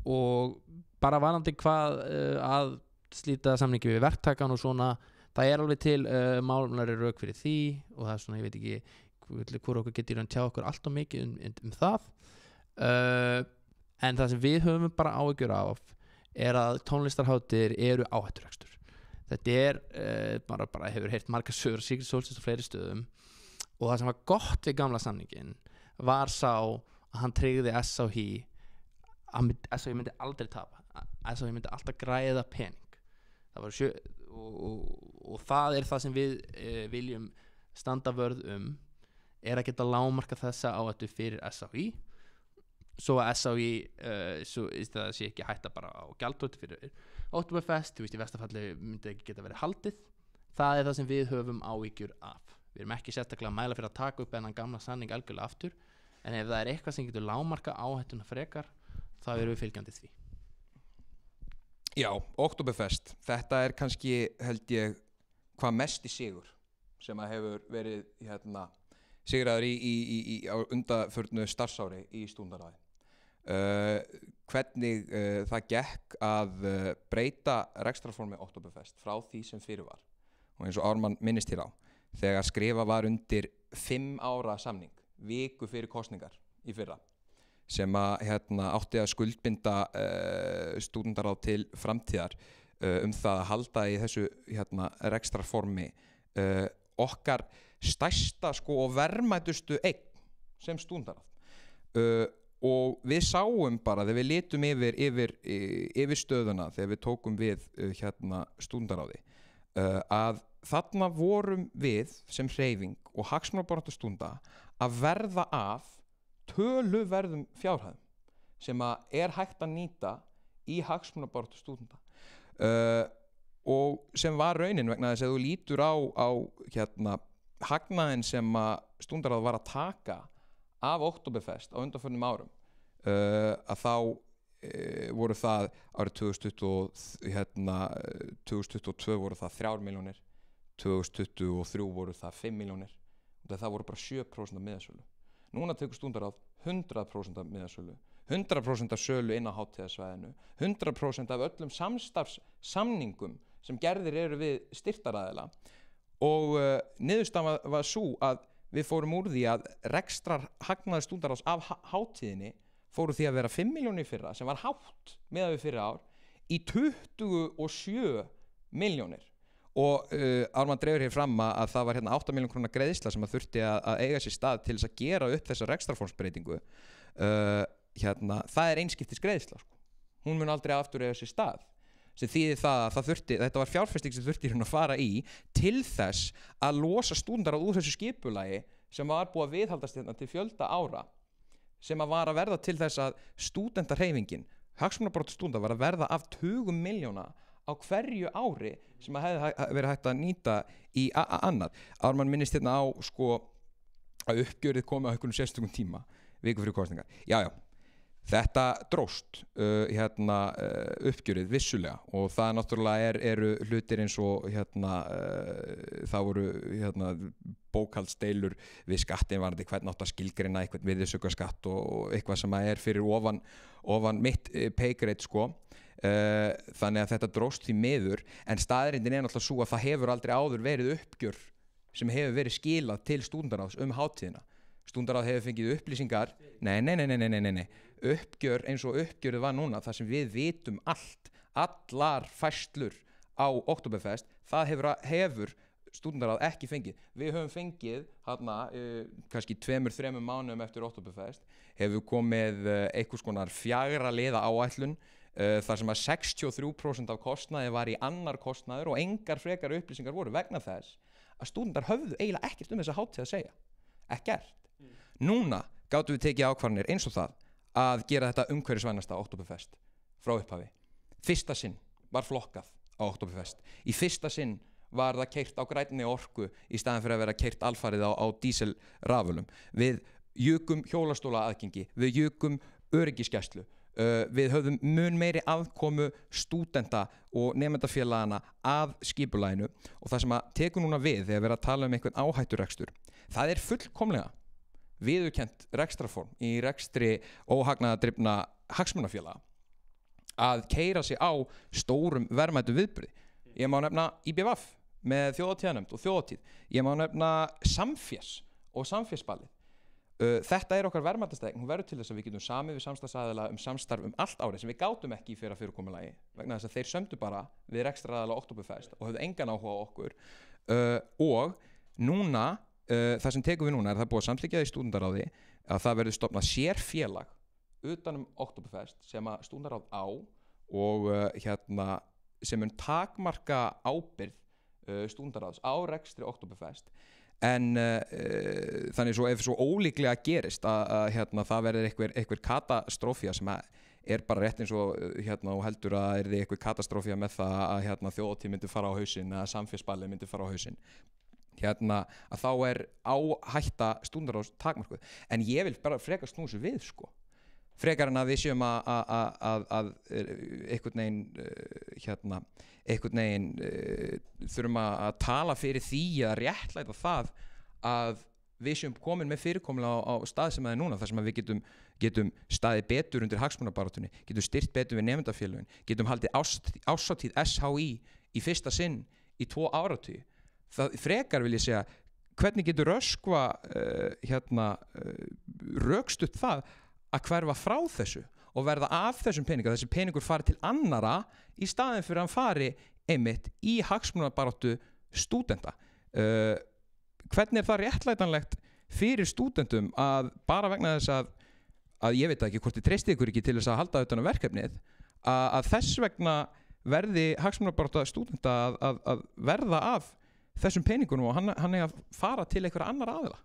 og bara varandi hvað að slíta samningi við verktakan og svona það er alveg til málumlega rauk fyrir því og það er svona, ég veit ekki hvort okkur getur að tjá okkur allt og mikið um það en það sem við höfum bara áhyggjur af er að tónlistarhátíðir eru áhætturekstur þetta er bara hefur heyrt margar sögur Sigrid Solstís á fleiri stöðum og það sem var gott við gamla samningin var sá að hann tryggði SHI SHI myndi aldrei tapa SHI myndi alltaf græða pening það var og það er það sem við viljum standa vörð er að geta lágmarka þessa áhættu fyrir SHI svo að SHI svo það sé ekki hætta bara á gjaldþroti fyrir Oktoberfest, þú veist í verstafalli myndi ekki geta verið haldið það er það sem við höfum áhyggjur af við erum ekki sérstaklega að mæla fyrir að taka upp þennan gamla samning algjörlega aftur en ef það er eitthvað sem getur lágmarka áhættuna frekar þá erum við fylgjandi því Já, Oktoberfest, þetta kannski held ég hvað mest í sigur sem að hefur verið sigraður á undanförnu starfsári í Stúdentaráði. Hvernig það gekk að breyta rekstrarformi Oktoberfest frá því sem fyrir var og eins og Ármann minnist hér á þegar skrifa var undir 5 ára samning viku fyrir kosningar í fyrra sem að átti að skuldbinda Stúdentaráð til framtíðar það að halda í þessu rekstrarformi okkar stærsta og verðmætustu eign sem Stúdentaráð og við sáum bara þegar við litum yfir stöðuna þegar við tókum við Stúdentaráði að þarna vorum við sem hreyfing og hagsmunabaráttu stúdenta að verða af töluverðum fjárhæðum sem að hægt að nýta í hagsmunabaráttu stúdenta og sem var raunin vegna þess að þú lítur á hagnaðinn sem að Stúdentaráð var að taka af Oktoberfest á undanförnum árum að þá voru það árið 2022 voru það 3 milljónir 2023 voru það 5 milljónir og það voru bara 7% af miðasölu. Núna tekur Stúdentaráð 100% af miðasölu 100% af sölu inn á hátíðarsvæðinu 100% af öllum samstarfssamningum sem gerðir eru við styrktaraðila og niðurstaðan var sú að við fórum úr því að rekstrarhagnaður Stúdentaráðs af hátíðinni fóru því að vera 5 milljónir í fyrra sem var hátt miðað við fyrra ár í 27 milljónir og Ármann dregur hér fram að það var 8 milljón króna greiðsla sem að þurfti að eiga sér stað til þess að gera upp þessa rekstrarformsbreytingu það einskiptis greiðsla sko. Hún mun aldrei aftur eiga sér stað sem þýðir það að þetta var fjárfesting sem þurfti að fara í til þess að losa Stúdentaráð úr þessu skipulagi sem var búið að viðhaldast til fjölda ára sem að var að verða til þess að stúdentahreyfingin, hagsmunabaráttu stúdenta var að verða af 20 milljóna á hverju ári sem að hefði verið hægt að nýta í annað. Ármann minnist á að uppgjörið komi á einhvern sérstökum tíma viku fyrir kosningar. Já, þetta dróst uppgjörið vissulega og það náttúrulega eru hlutir eins og það voru bókhaldsdeilur við skattin varðandi hvernig átt að skilgreina eitthvað virðisaukaskatt og eitthvað sem fyrir ofan mitt paygrade sko. Þannig að þetta dróst því miður en staðreyndin náttúrulega svo að það hefur aldrei áður verið uppgjör sem hefur verið skilað til Stúdentaráðs hátíðina. Stúdentaráð hefur fengið upplýsingar nei uppgjör eins og uppgjörið var núna þar sem við vitum allar færslur á Oktoberfest það hefur Stúdentaráð ekki fengið. Við höfum fengið kannski 2-3 mánuðum eftir Oktoberfest hefur komið einhvers konar 4 liða áætlun þar sem að 63% af kostnaði var í annar kostnaður og engar frekar upplýsingar voru vegna þess að stúdentar höfðu eiginlega ekkert þessa hátíð að segja ekkert. Núna gátum við tekið ákvarðanir eins og það að gera þetta umhverfisvænasta Oktoberfest frá upphafi. Fyrsta sinn var flokkað á Oktoberfest. Í fyrsta sinn var það keyrt á grænni orku í staðan fyrir að vera keyrt alfarið á díselrafölum. Við jukum hjólastóla aðgengi, við jukum öryggisgæslu. Við höfðum mun meiri aðkomu stúdenta og nemendafélagana að skipulaginu og það sem að tekur núna við þegar við erum að tala einhvern áhætturekstur það fullkomlega viðurkennt rekstrarform í rekstri óhagnaðardrifna hagsmunafélaga að keyra sig á stórum verðmætu viðburði. Ég má nefna IBVF með þjóðhátíðarnefnd og þjóðhátíð. Ég má nefna Samfés og Samfésballið. Þetta okkar verðmætastegn, hún verður til þess að við getum samið við samstarfsaðila samstarf allt árið sem við gátum ekki í fyrra fyrirkomulagi vegna þess að þeir sömdu bara við rekstraraðila Oktoberfest og höfðu engan áhuga á okkur og núna, það sem tekum við núna það búið að samþykkja í Stúdentaráði að það verður stofnað sérfélag utan Oktoberfest sem að Stúdentaráð á og sem mun takmarka ábyrgð Stúdentaráðs á rekstri Oktoberfest en þannig svo ef svo ólíklega gerist að það verður einhver katastrófía sem bara rétt eins og og heldur að einhver katastrófía með það að þjóðhátíð myndi fara á hausinn eða samfélagsballið myndi fara á hausinn að þá áhætta Stúdentaráðs takmarkuð en ég vil bara frekar snúa þessu við sko. frekar en að við séum að einhvern veginn þurfum að tala fyrir því að réttlæta það að við séum komin með fyrirkomulega á stað sem það núna, þar sem að við getum staðið betur undir hagsmunabaráttunni, getum styrt betur við nemendafélögin, getum haldið árshátíð SHÍ í fyrsta sinn í 2 áratugi. Það frekar vil ég segja, hvernig getur Röskva rökstutt það að hverfa frá þessu og verða af þessum peninga, þessi peningur fari til annara í staðin fyrir að hann fari einmitt í hagsmunabaráttu stúdenta. Hvernig það réttlætanlegt fyrir stúdentum að bara vegna þess að ég veit ekki hvort þið treystið ykkur ekki til þess að halda utan á verkefnið, að þess vegna verði hagsmunabaráttu stúdenta að verða af þessum peningunum og hann að fara til einhverja annar aðila.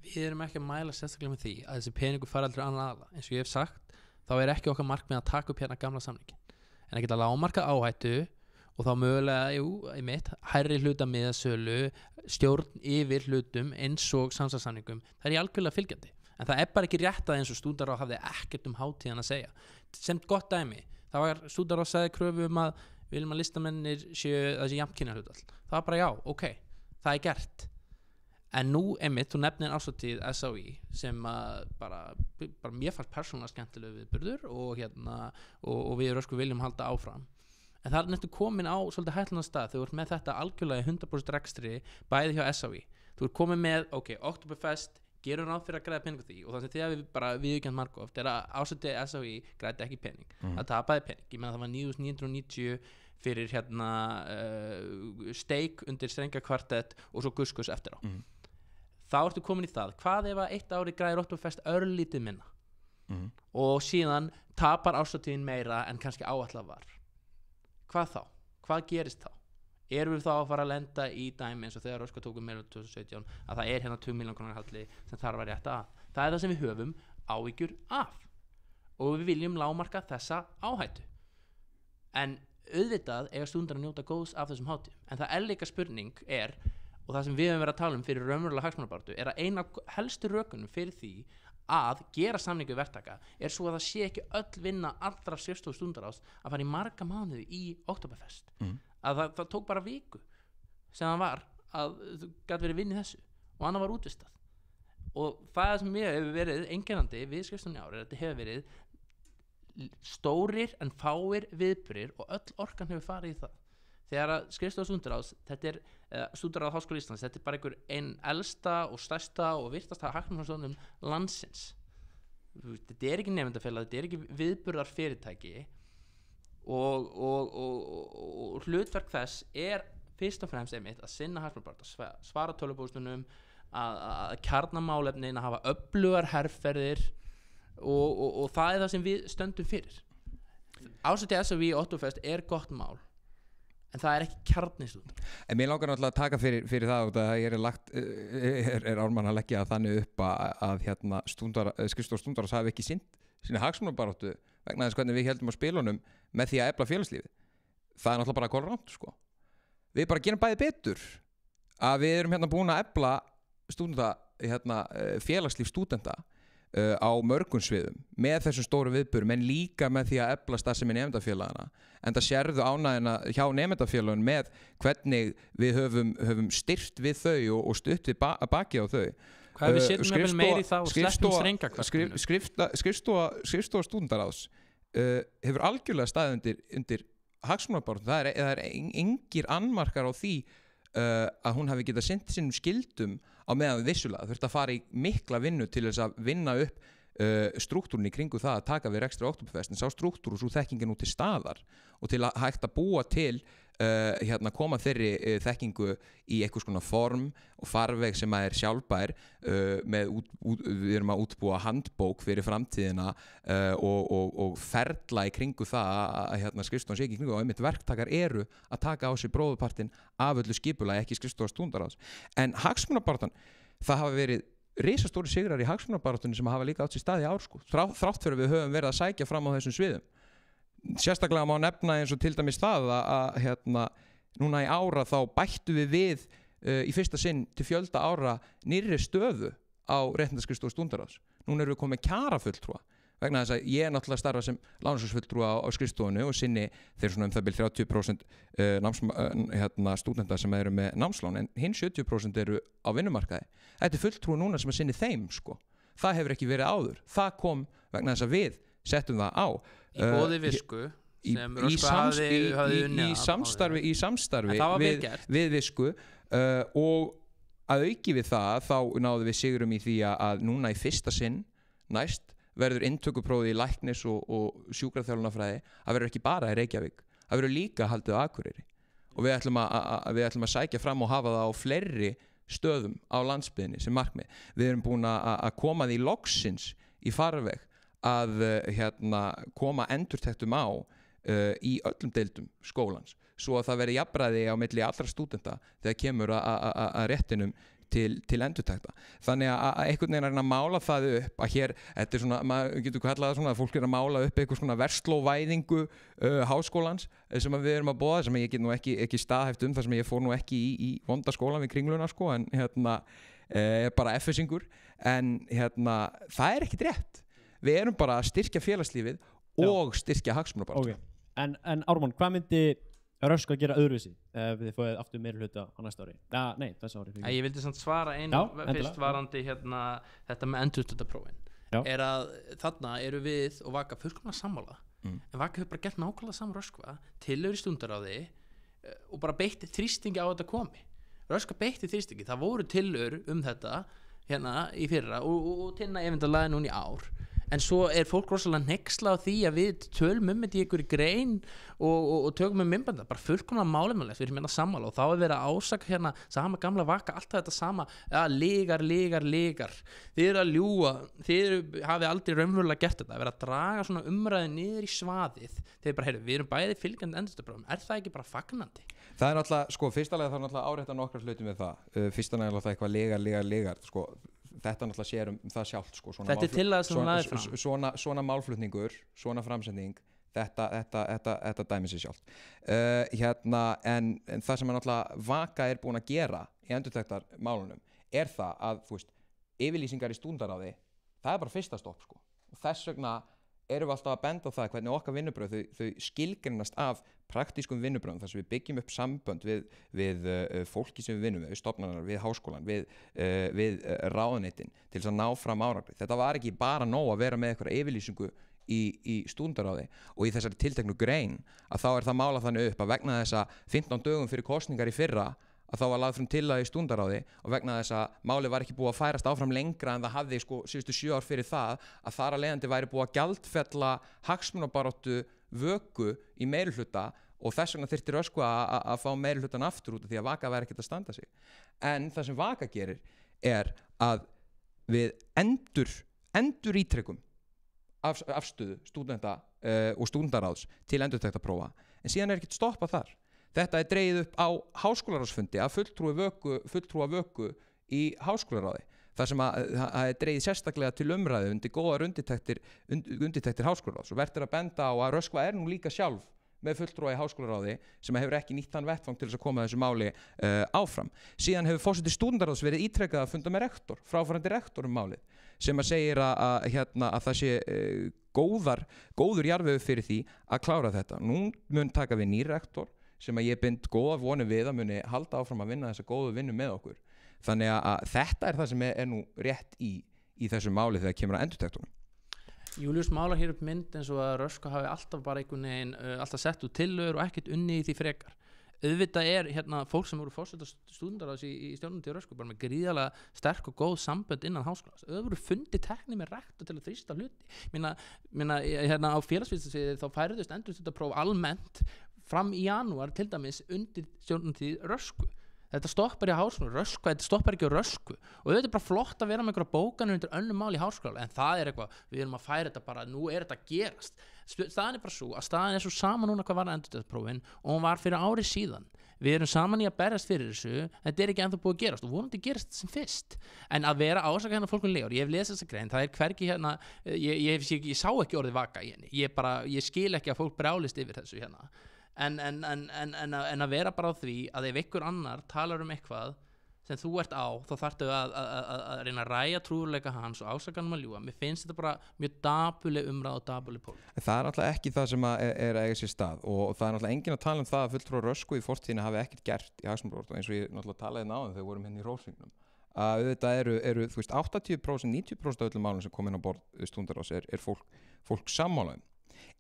Við erum ekki að mæla sérstaklega með því að þessi peningur fara aldrei annar aðila. Eins og ég hef sagt, þá er ekki okkar markmið að taka upp hérna gamla samningin, en að geta lágmarkað áhættu og þá mögulega, hærri hluta miðasölu, stjórn yfir hlutum eins og samstarfssamningum. Það er í algjörlega fylgjandi. En það er bara ekki rétt að eins og stúdentaráð hafði ekkert hátíðan að segja. Sem gott dæmi, það var stúdentaráð sagði kröfu að viljum að listamennir séu þessi jafnkynjahlutfall. Það var bara já, ok, það er gert. En nú þú nefnir árshátíð SHÍ sem bara mér fannst persónulega skemmtileg viðburður og við Röskva viljum halda áfram. En það er komin á svolítið hættulegan stað. Þú ert með þetta algjörlega 100% rekstri bæði hjá SHÍ. Þú ert komin með, Oktoberfest, gerum ráð fyrir að græða pening á því og það sem þið hafið bara viðurkennt margoft er að árshátíð SHÍ græddi ekki pening. Það tapaði pening. Ég meina það var 9.990 fyrir steik undir strengjakvartett og svo guskus eftir á. Þá ertu komin í það. Hvað ef að 1 ári græðir Oktoberfest örlítið minna og síðan tapar árshátíðin meira en kannski áætlað var? Hvað þá? Hvað gerist þá? Erum við þá að fara að lenda í dæmi eins og þegar Röskva tókum meira 2017 að það er 2 milljón krónar halli sem þarf að rétta að? Það er það sem við höfum áhyggjur af og við viljum lágmarka þessa áhættu. En auðvitað eiga stúdentar að njóta góðs af þessum hátíðum. En það líka spurning og það sem við höfum verið að tala fyrir raunverulega hagsmunabaráttu er að eina helstu rökunum fyrir því að gera samningu verktaka svo að það sé ekki öll vinna allra skrifstofu stúdentaráðs að fara í marga mánuði í Oktoberfest. Að það tók bara viku sem það var að þú gæti verið vinn í þessu og annað var útvistað. Og það sem mér hefur verið einkennandi við skrifstofunni ári þetta hefur verið stórir en fáir viðburðir og öll orkan hefur farið í það. Þegar að skrifstofa stúdentaráðs, þetta stúdentaráð Háskóla Íslands, þetta bara ein elsta og stærsta og virtasta hagsmunastofnun landsins. Þetta ekki nemendafélag, þetta ekki viðburðar fyrirtæki og hlutverk þess fyrst og fremst að sinna hagsmunabaráttu, svara tölvupóstunum, að kjarna málefnin, að hafa öflugar herferðir og það það sem við stöndum fyrir. Árshátíð SHÍ Oktoberfest gott mál. En það ekki kjarnistúdent. En mér langar náttúrulega að taka fyrir það og það Ármann að leggja þannig upp að skrifstofa stúdentaráðs hafi ekki sinnt sína hagsmunabaráttu vegna þess hvernig við heldum á spilunum með því að efla félagslífið. Það náttúrulega bara kolrangt sko. Við bara gerum bæði betur að við erum búin að efla félagslíf stúdenta á mörgum sviðum með þessum stóru viðburðum en líka með því að efla starfsemi nemendafélagana en það sérðu ánægjuna hjá nemendafélagin með hvernig við höfum styrt við þau og stutt við baki á þau. Hvað við setjum meira í það og sleppum strengjakvartinu? Skrifstofa stúdentaráðs hefur algjörlega staðið undir hagsmunabaráttu. Það er engir annmarkar á því að hún hafi getað sinnt sínum skildum á meðan vissulega þurfti að fara í mikla vinnu til þess að vinna upp struktúrin í kringu það að taka við rekstri Oktoberfest en sá struktúr og svo þekkingin út til staðar og til að hægt að búa til koma þeirri þekkingu í einhvers konar form og farveg sem sjálfbær við erum að útbúa handbók fyrir framtíðina og ferla í kringu það að skrifstofan sé ekki í kringu og einmitt verktakar að taka á sig bróðupartinn af öllu skipulagi, ekki skrifstofa stúdentaráðs. En hagsmunabaráttan, það hafa verið risastóri sigrar í hagsmunabaráttunni sem hafa líka átt sér stað í ár sko. Þrátt fyrir við höfum verið að sækja fram á þessum sviðum. Sérstaklega má nefna eins og til dæmis það að núna í ára þá bættu við í fyrsta sinn til fjölda ára nýrri stöðu á réttindaskrifstofu stúdentaráðs. Núna erum við komið kjarafulltrúa vegna þess að ég náttúrulega starfa sem lánasjóðsfulltrúi á skrifstofunni og sinni þeir svona það bil 30% stúdenta sem eru með námslán en hinn 70% eru á vinnumarkaði. Þetta fulltrúi núna sem að sinni þeim sko. Það hefur ekki verið áður. Það kom vegna þess að við settum það á. Í góði visku sem Röskva hafði unnið í samstarfi við visku og að auki við það þá náðum við sigrum í því að núna í fyrsta sinn næst verður inntökuprófið í læknis og sjúkraþjálfunarfræði að verður ekki bara í Reykjavík, að verður líka haldið á Akureyri og við ætlum að sækja fram og hafa það á fleiri stöðum á landsbyggðinni sem markmið. Við erum búin að koma því loksins í farveg að koma endurtektum á í öllum deildum skólans svo að það veri jafnræði á milli allra stúdenta þegar kemur að réttinum til endurtekta. Þannig að einhvern veginn að mála það upp að hér, þetta svona, maður getur kallað það svona að fólk að mála upp eitthvað svona verslóvæðingu háskólans sem við erum að boða, sem ég get nú ekki staðhæft þar sem ég fór nú ekki í vonda skólan við Kringluna sko, en bara F-singur, en það ekkert rétt. Við erum bara að styrkja félagslífið og styrkja hagsmunabaráttu. Okay. En Ármann, hvað myndi Röskva að gera öðruvísi ef þið fóðið aftur meiri hluta á næsta ári? Nei, þessu ári. Ég vildi samt svara fyrst varandi þetta með endurstudaprófin. Er að þarna eru við og Vaka fullkomlega sammála. En Vaka hefur bara gert nákvæmlega saman Röskva, tilhörir stundaráði og bara beitti þrýstingi á þetta komi. Röskva beitti þrýstingi, það voru tilhör þetta í fyrra og tinna eventulega núna í ár. En svo fólk rosalega hneyksla á því að við tölum þetta í einhverju grein og tökum myndbanda, bara fullkomlega málefnilegt, við erum sammála og þá verið að ásaka sama gamla Vaka, alltaf þetta sama, lygar, þið eru að ljúga, þið hafið aldrei raunverulega gert þetta, verið að draga svona umræði niður í svaðið, þeir bara, við erum bæði fylgjandi endurstudaprófum, það ekki bara fagnandi? Það náttúrulega, sko, fyrstalega þá náttúrulega árétta nokkrar hlutum við það, fyrstalega náttúrulega eitthvað lygar, sko, þetta náttúrulega sér það sjálft sko, svona málflutningur, svona framsending þetta dæmi sér sjálft en það sem náttúrulega Vaka búin að gera í endurtektarmálunum það að yfirlýsingar í stúndaráði það bara fyrsta stopp sko. Og þess vegna erum við alltaf að benda á það hvernig okkar vinnubrögð þau skilgreinast af praktískum vinnubrögðum þar sem við byggjum upp sambönd við fólki sem við vinnum við stofnanar, við háskólan, við ráðuneytin til þess að ná fram árangri. Þetta var ekki bara nóg að vera með eitthvað yfirlýsingu í stúndaráði og í þessari tilteknu grein að þá það málað þannig upp að vegna þess að 15 dögum fyrir kosningar í fyrra að þá var lagð fram tillaga í stúndaráði og vegna þess að málið var ekki búið að færast áfram lengra en það hafði síðustu 7 ár fyrir það að þar að leiðandi væri búið að gjaldfella hagsmunabaráttu Vöku í meirihluta og þess vegna þyrfti Röskva að fá meirihlutan aftur út af því að Vaka væri ekkert að standa sig. En það sem Vaka gerir að við endur ítrekum afstöðu stúdenta og stúdendaráðs til endurtektaprófa en síðan ekkert stoppað þar. Þetta dregið upp á háskólaráðsfundi að fulltrúa Vöku í háskólaráði þar sem að dregið sérstaklega til umræðu undir góðar undirtektir háskólaráðs og verður að benda á að Röskva nú líka sjálf með fulltrúa í háskólaráði sem hefur ekki nýtt þann vettvang til þess að koma þessu máli áfram. Síðan hefur forseti stúdendaráðs verið ítrekað að funda með rektor, fráfarandi rektor málið sem að segir að það sé góður jarðvegur fyrir því að klára þetta. Nú mun taka við nýr rektor sem að ég bind góða vonir við að muni halda áfram að vinna þessa góðu vinnu með okkur. Þannig að þetta það sem nú rétt í þessu máli þegar kemur að endurtektunum. Júlíus málar hér upp mynd eins og að Röskva hafi alltaf bara einhvern veginn alltaf sett út tillögur og ekkert unni í því frekar. Auðvitað fólk sem voru forseta stúdendaráðs í stjórnandi Röskva bara með gríðarlega sterk og góð sambönd innan háskólans. Auðvitað voru fundið tekni með rektor til að þrýsta hluti. Á félagsvísindasviði þá færðust endurstudapróf almennt fram í janúar til dæmis undir stjórnandi Röskvu. Þetta stoppar í háskóla, Röskva, þetta stoppar ekki á Röskvu og þetta bara flott að vera með einhverja bókanir undir önnum mál í háskóla en það eitthvað, við erum að færa þetta bara, nú þetta að gerast. Staðan bara svo að staðan svo sama núna hvað var endurtektaprófin og hún var fyrir ári síðan. Við erum saman í að berjast fyrir þessu, þetta ekki ennþá búið að gerast og vonandi gerist sem fyrst. En að vera ásaka fólkum legur, ég hef lesið þessa grein, það hvergi ég sá ekki orðið Vaka í henni, ég skil ekki að fólk brjálist yfir þessu En að vera bara á því að ef einhver annar talar eitthvað sem þú ert á, þá þarftu að reyna að ræja trúðurleika hans og ásaka hann að ljúga. Mér finnst þetta bara mjög dapuleg umræð og dapuleg pólitík. Það er náttúrulega ekki það sem er að eiga sér stað og það er náttúrulega enginn að tala um það að fulltrúar Röskvu í fortíðinni hafi ekkert gert í hagsmunabaráttu, eins og ég náttúrulega talaði náðum þegar við vorum hérna í Rósvingnum. Að auðvitað eru þú veist 80%, 90% af öllum málum sem kom inn á borð Stundarráðs er fólk sammála um.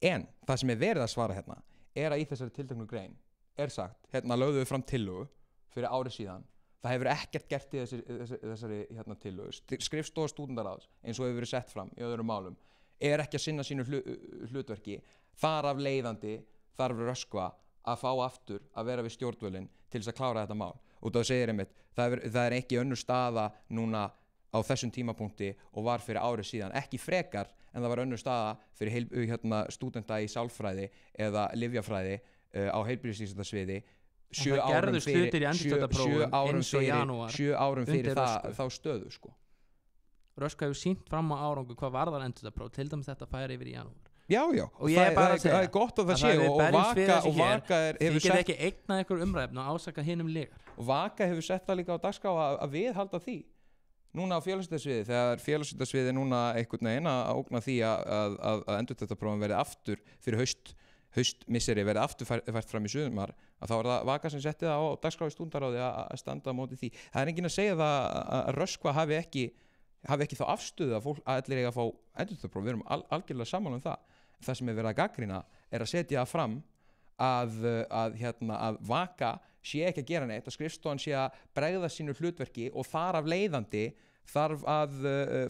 En það sem er verið að svara hérna er að í þessari tilteknu grein er sagt, hérna lögðu við fram tillögu fyrir ári síðan. Það hefur ekkert gert í þessari hérna tillögu. Skrifstofa Stúdentaráðs eins og hefur verið sett fram í öðrum málum er ekki að sinna sínu hlutverki. Þar af leiðandi þarf Röskva að fá aftur að vera við stjórnvölinn til þess að klára þetta mál. Og það segir einmitt, það er ekki önnur staða núna á þessum tímapunkti og var fyrir ári síðan, ekki frekar en það var önnur staða fyrir hérna, stúdenta í sálfræði eða lyfjafræði á heilbrigðisvísindasviði 7 árum fyrir þá stöðu sko. Röskva hefur sýnt fram á árangur hvað varðar endurstæðapróf, til dæmis þetta færi yfir í janúar. Já, og það er gott að það sé og Vaka hefur sett ekki eignað ykkur umræðefn og ásaka hinum legar. Og Vaka hefur sett það líka á dagskrá að viðhalda því núna á félagsvísindasviði, þegar félagsvísindasviði núna einhvern veginn að ógna því að endurstæðaprófin verði aftur fyrir haustmisseri verði aftur fært fram í sumar, að þá er það Vaka sem setti það á dagskrá í Stúdentaráði að standa á móti því. Það er enginn að segja það að Röskva hafi ekki þá afstöðu að allir eiga að fá endurstæðapróf, við erum algjörlega sammála um það. Það sem er verið að gagnrýna er að setja það fram að Vaka sé ekki að gera neitt, að skrifstofan sé að bregða sínu hlutverki og þar af leiðandi þarf að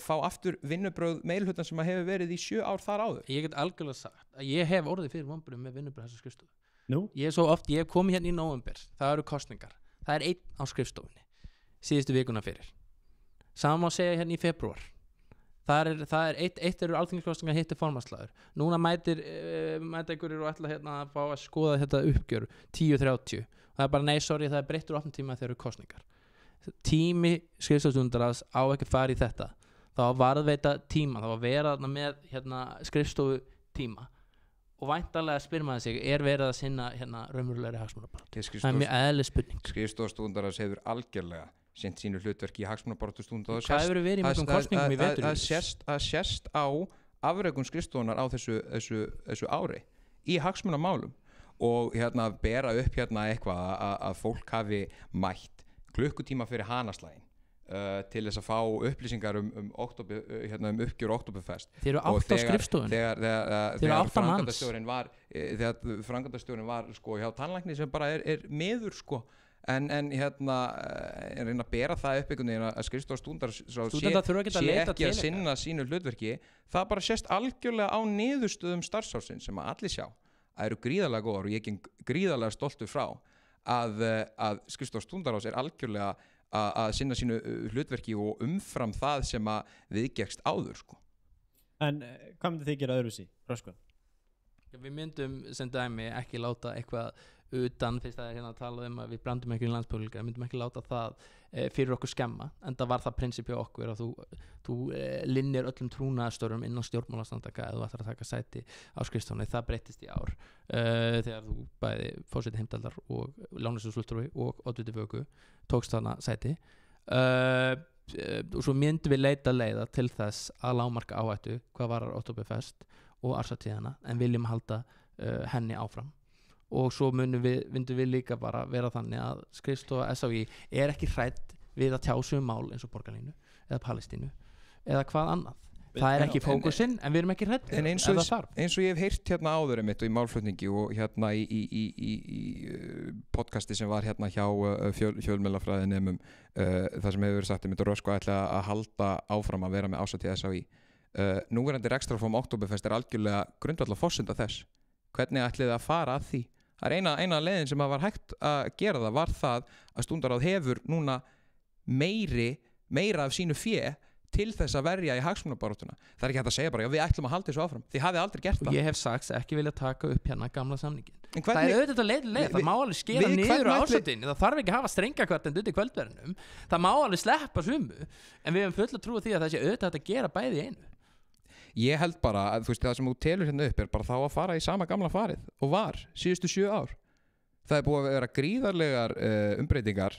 fá aftur vinnubrögð meirihlutan sem hefur verið í 7 ár þar áður. Ég get algjörlega sagt að ég hef orðið fyrir vonbrigðum með vinnubrögð þessar skrifstofu. Nú? Ég hef komið hérna í nóvember, það eru kosningar, það er einn á skrifstofunni síðustu vikuna fyrir. Sama má segja hérna í febrúar. Það er eitt eru alþingiskosningar, hitt formannsslagur. Núna mæta einhverjir og ætla hérna að fá að skoða þetta uppgjör 10:30. Það er bara nei, sorry, það er breyttur 8 tíma þegar eru kosningar. Tími skrifstofustundaraðs á ekki fara í þetta. Það var varðveita tíma, það var vera með hérna, skrifstofu tíma. Og væntanlega spyr maður sig, er verið að sinna hérna raunverulegri hagsmunabaráttu? Það er mjög eðlileg spurning. Skrifstofustundaraðs hefur algjörlega sinnt sínu hlutverki í hagsmunabaráttu Stúdentaráðs. Hvað hefur verið í mjögum kosningum í vetur? Það sést á afrekum skrifstofunar á þessu ári í hagsmunamálum og hérna bera upp hérna eitthvað að fólk hafi mætt klukkutíma fyrir hanaslaginn til þess að fá upplýsingar um uppgjör Oktoberfest. Þeir eru 8 á skrifstofunni. Þegar framkvæmdastjórinn var sko hjá tannlækni sem bara er miður sko. En hérna reyna að bera það upp einhvern veginn að skrifstofa Stúdentaráðs sé ekki að sinna sínu hlutverki. Það bara sést algjörlega á niðurstöðum starfsársins sem að allir sjá að eru gríðarlega góðar og ég er gríðarlega stoltur frá að skrifstofa Stúdentaráðs er algjörlega að sinna sínu hlutverki og umfram það sem að viðgekkst áður sko. En hvað myndi þið gera öðruvísi, Röskva? Við myndum sem dæmi ekki láta eitthvað utan, fyrst að hérna tala að við brandum ekki í landspólitík, við myndum ekki láta það fyrir okkur skemma, en það var það prinsip hjá okkur að þú linnir öllum trúnaðarstörfum innan stjórnmálasamtaka eða þú ætlar að taka sæti á skrifstofunni. Það breyttist í ár þegar þú bæði forseti Heimdallar og Lánasjóðsfulltrúi og oddviti Vöku tókst þarna sæti og svo myndum við leita leiða til þess að lágmarka áhættu hvað varar Oktoberfest og Arsatíðana en viljum halda henni áfram. Og svo myndum við líka bara vera þannig að skrifstofa SÁÍ er ekki hrædd við að tjá sig um mál eins og Borgarlínu eða Palestínu eða hvað annað. Það er ekki fókusinn en við erum ekki hrædd eins og ég hef heyrt hérna áður einmitt og í málflutningi og hérna í podcasti sem var hérna hjá fjölmiðlafræðinemum það sem hefur verið sagt einmitt og Röskva ætla að halda áfram að vera með ásatíð SÁÍ. Núverandi rekstrarform Oktoberfest er algjörlega grundvallar forsenda þess. Hvernig ætlið að fara að því? Það er eina leiðin sem var hægt að gera það var það að Stúdentaráð hefur núna meira af sínu fé til þess að verja í hagsmunabaráttuna. Það er ekki hægt að segja bara, já við ætlum að halda þessu áfram. Þið hafið aldrei gert það. Ég hef sagt ekki vilja taka upp hérna gamla samningin. Það er auðvitað leið. Það má alveg skera niður á ásatíðinni. Það þarf ekki að hafa strengjakvartend út í kvöldverðinum. Það má alveg sleppa sumu. En við hefum fulla trú á því að það sé auðvitað að gera bæði í einu. Ég held bara að þú veist það sem þú telur hérna upp er bara þá að fara í sama gamla farið og var síðustu 7 ár. Það búið að vera gríðarlegar umbreytingar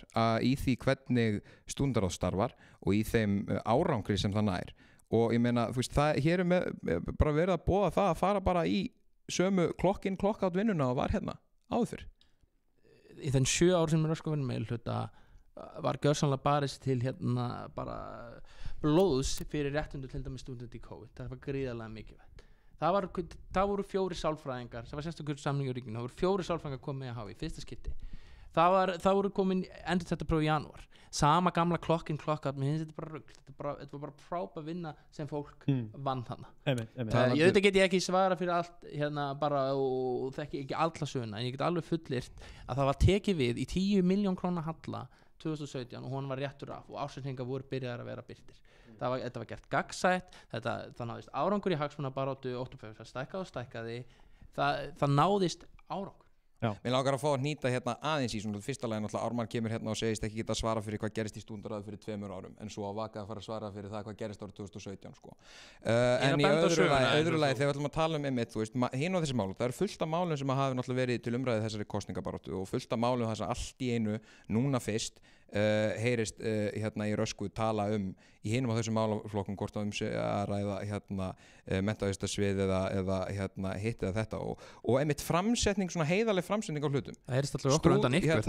í því hvernig stúdendaráð starfar og í þeim árangri sem það nær og ég meina, þú veist, hér bara verið að boða það að fara bara í sömu klokk-out vinnuna og var hérna áður fyrr. Í þenn 7 ár sem Röskva vinnur með hluta var gjörsamlega barist til hérna bara blóðs fyrir réttundur til dæmis stúdent í COVID. Það var gríðarlega mikilvægt. Það voru 4 sálfræðingar, það var sérstakur samningur í ríkinu, það voru 4 sálfræðingar komið að hafa í fyrsta skipti. Það voru komin endur þetta próf í janúar. Sama gamla klokk-out, mér finnst þetta bara rugl. Þetta var bara frábær vinna sem fólk vann þarna. Ég veit get ég ekki svara fyrir allt hérna bara og þekki ekki alla söguna, en ég get alveg fullyrt að það var tekið við í 10 milljón króna halla 2017 og hún var réttur af og ársreikningar voru byrjaðar að vera birtir. Þetta var gert gagnsætt, það náðist árangur í hagsmunabaráttu, október stækkaði, það náðist árangur. Mér langar að fá að hnýta hérna aðeins í svona fyrsta lagi náttúrulega Ármann kemur hérna og segist ekki geta að svara fyrir hvað gerist í stúdendaráði fyrir 2 árum en svo að Vaka að fara að svara fyrir það hvað gerist árið 2017 sko. En í öðru lagi þegar við ætlum að tala einmitt, þú veist, hinn á þessi málum, það eru fullt af málum sem hafa náttúrulega verið til umræðu þessari kosningabaráttu og fullt af málum þess að allt í einu núna fyrst heyrist hérna í Röskvu tala í hinum á þessum málaflokkum hvort að ræða hérna menntavísindasvið eða hérna hitt eða þetta og einmitt framsetning, svona heiðarleg framsetning á hlutum. Það heyrist alltaf okkur undan ykkur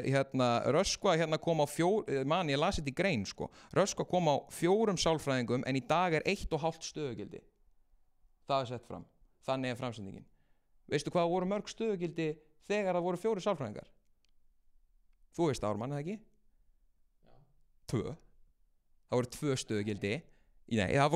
hérna Röskva hérna kom á ég las þetta í grein sko. Röskva kom á 4 sálfræðingum en í dag 1,5 stöðugildi. Það sett fram. Þannig framsetningin. Veistu hvað voru mörg stöðugildi þegar það voru 4 sálfræðingar? Þú veist Ármann, eða ekki? 2. Það voru 2 stöðugildi. Nei, það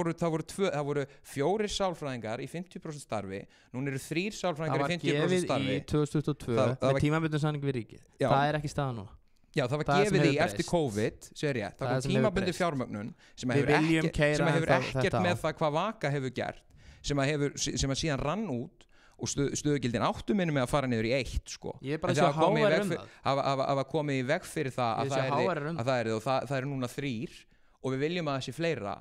voru 4 sálfræðingar í 50% starfi. Núna eru 3 sálfræðingar í 50% starfi. Það var gefið í 2022 með tímabundin samning við ríkið. Það ekki staðan núna. Já, það var gefið í eftir COVID, sér ég. Það var tímabundin fjármögnun sem hefur ekkert með það hvað Vaka hefur gert, sem að síðan rann út og stöðugildin áttu minni með að fara niður í 1 sko. Ég bara sé háværi að koma í veg fyrir það að það er núna 3 og við viljum að það sé fleira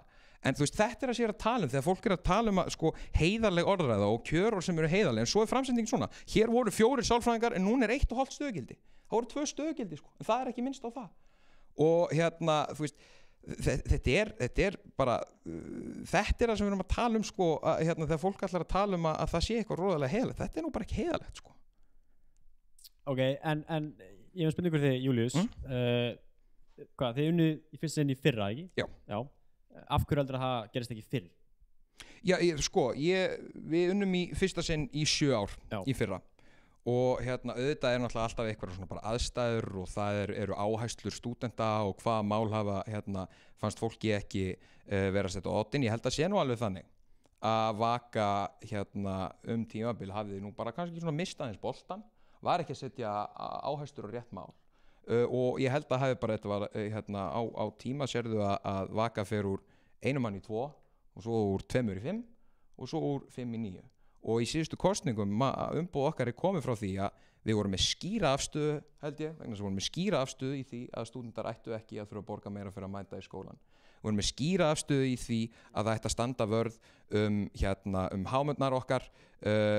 en þú veist þetta að sér að tala þegar fólk að tala sko, heiðarleg orðræða og kjörorð sem eru heiðarleg en svo framsending svona, hér voru 4 sálfræðingar en núna 1,5 stöðugildi það voru 2 stöðugildi sko, en það ekki minnst á það og hérna þú veist þetta er bara þetta það sem við erum að tala sko, hérna, þegar fólk ætlar að tala að það sé eitthvað roðalega heiðalegt, þetta nú bara ekki heiðalegt sko. Ok, en ég vil spyrja ykkur þig, Júlíus þið unnu í fyrst sinn í fyrra, ekki? Já. Af hverju heldur að það gerist ekki fyrr? Já, við unnum í fyrsta sinn í 7 ár í fyrra og hérna auðvitað náttúrulega alltaf eitthvað svona bara aðstæður og það eru áherslur stúdenta og hvaða mál hafa hérna fannst fólki ekki vera að setja á oddinn. Ég held að sé nú alveg þannig að Vaka hérna tímabil hafði nú bara kannski svona mista aðeins boltan, var ekki að setja áherslur og rétt mál og ég held að hafi bara þetta var hérna á tíma sérðu að Vaka fer úr 1 mann í 2 og svo úr 2 í 5 og svo úr 5 í 9 og í síðustu kosningum umboð okkar komið frá því að við vorum með skýra afstöðu held ég, vegna þess að við vorum með skýra afstöðu í því að stúdentar ættu ekki að þurfa að borga meira fyrir að mæta í skólan. Við vorum með skýra afstöðu í því að það ætti að standa vörð hámöndnar okkar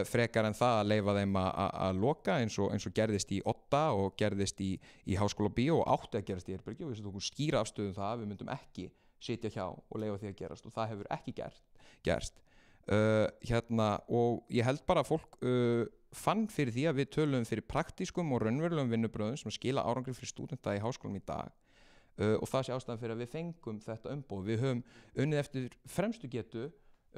frekar en það að leyfa þeim að loka eins og gerðist í Odda og gerðist í Háskóla Bíó og átti að gerast í Eyrbergi og við tókum skýra afstöðu það að við myndum ekki sitja hjá og leyfa því að gerast og það hefur ekki gerst. Og ég held bara að fólk fann fyrir því að við tölum fyrir praktískum og raunverulegum vinnubröðum sem skila árangri fyrir stúdenta í háskólum í dag og það sé ástæðan fyrir að við fengum þetta umboð. Við höfum unnið eftir fremstu getu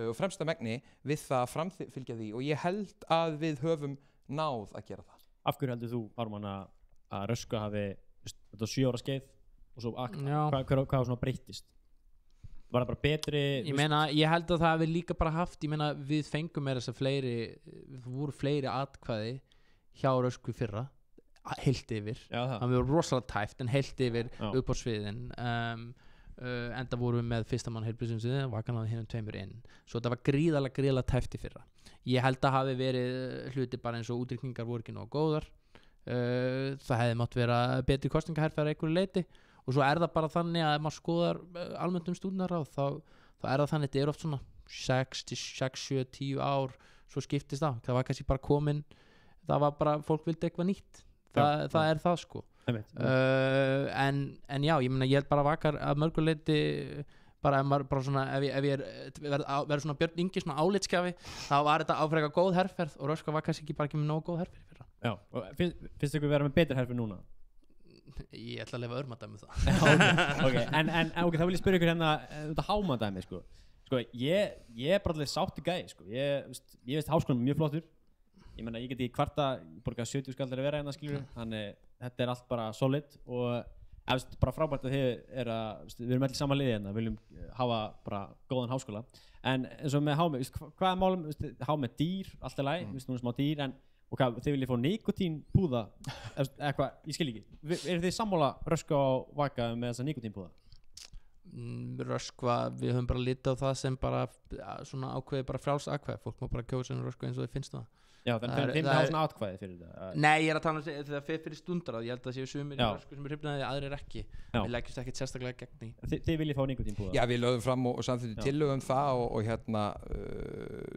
og fremsta megni við það framfylgja því og ég held að við höfum náð að gera það. Af hverju heldur þú, Ármann, að Röskva hafi þetta 7 ára skeið og svo hvað svona breyttist? Var það bara betri? Ég held að það hefði líka bara haft, við fengum með þess að það voru fleiri atkvæði hjá Röskvu fyrra, heilt yfir, það var rosalega tæft en heilt yfir upp á sviðin, enda vorum við með fyrsta mann heilbrigðisumsviðin, Vakan hafði hinum 2 inn, svo það var gríðarlega tæft í fyrra. Ég held að hafi verið hluti bara eins og útrykningar voru ekki nógu góðar, það hefði mátt vera betri kosningaherferð að einhverju leyti. Og svo það bara þannig að ef maður skoðar almennt stúdendaráð þá það þannig að þetta oft svona 6, 7, 10 ár svo skiptist á. Það var kannski bara komin, það var bara, fólk vildi eitthvað nýtt. það er það sko en já, ég meina ég held bara vakar að mörguleiti bara ef maður bara svona ef ég verður svona Björn Ingi svona álitskjafi þá var þetta áfrega góð herferð og Röskva var kannski bara ekki með nógu góð herferð fyrra. Já, og finnst ykkur vera með betri herferð núna? Ég ætla að lifa örmadæmi það okay, ok, þá vil ég spyrja ykkur hérna þetta hámadæmi sko ég er bara allir sátti gæi sko ég veist háskólanum mjög flottur ég menna ég get ekki kvarta borga 70 skall að vera hérna skilur þannig þetta er allt bara solid og bara frábært að við erum allir saman liði hérna viljum hafa bara góðan háskóla en eins og með hámi hvað er málum hámi dýr allt er læg nú er smá dýr en og hvað, þið viljið fá nikotínpúða eitthvað, ég skil ekki eru þið sammála Röskva og Vaka með þessa nikotínpúða? Röskva, við höfum bara litið á það sem bara svona ákveði bara frjáls atkvæði fólk má bara kjósa Röskva eins og þið finnst það Já, þannig að þið hafa svona atkvæði fyrir þetta Nei, ég er að tala um það fyrir stundar ég held að séu sumir í Röskva sem er hrifnaði aðrir ekki við leggjumst ekkert sérstaklega gegn því Þið viljið fá nikotínpúða? Já, við lögum fram og samþykktum tillögum það og hérna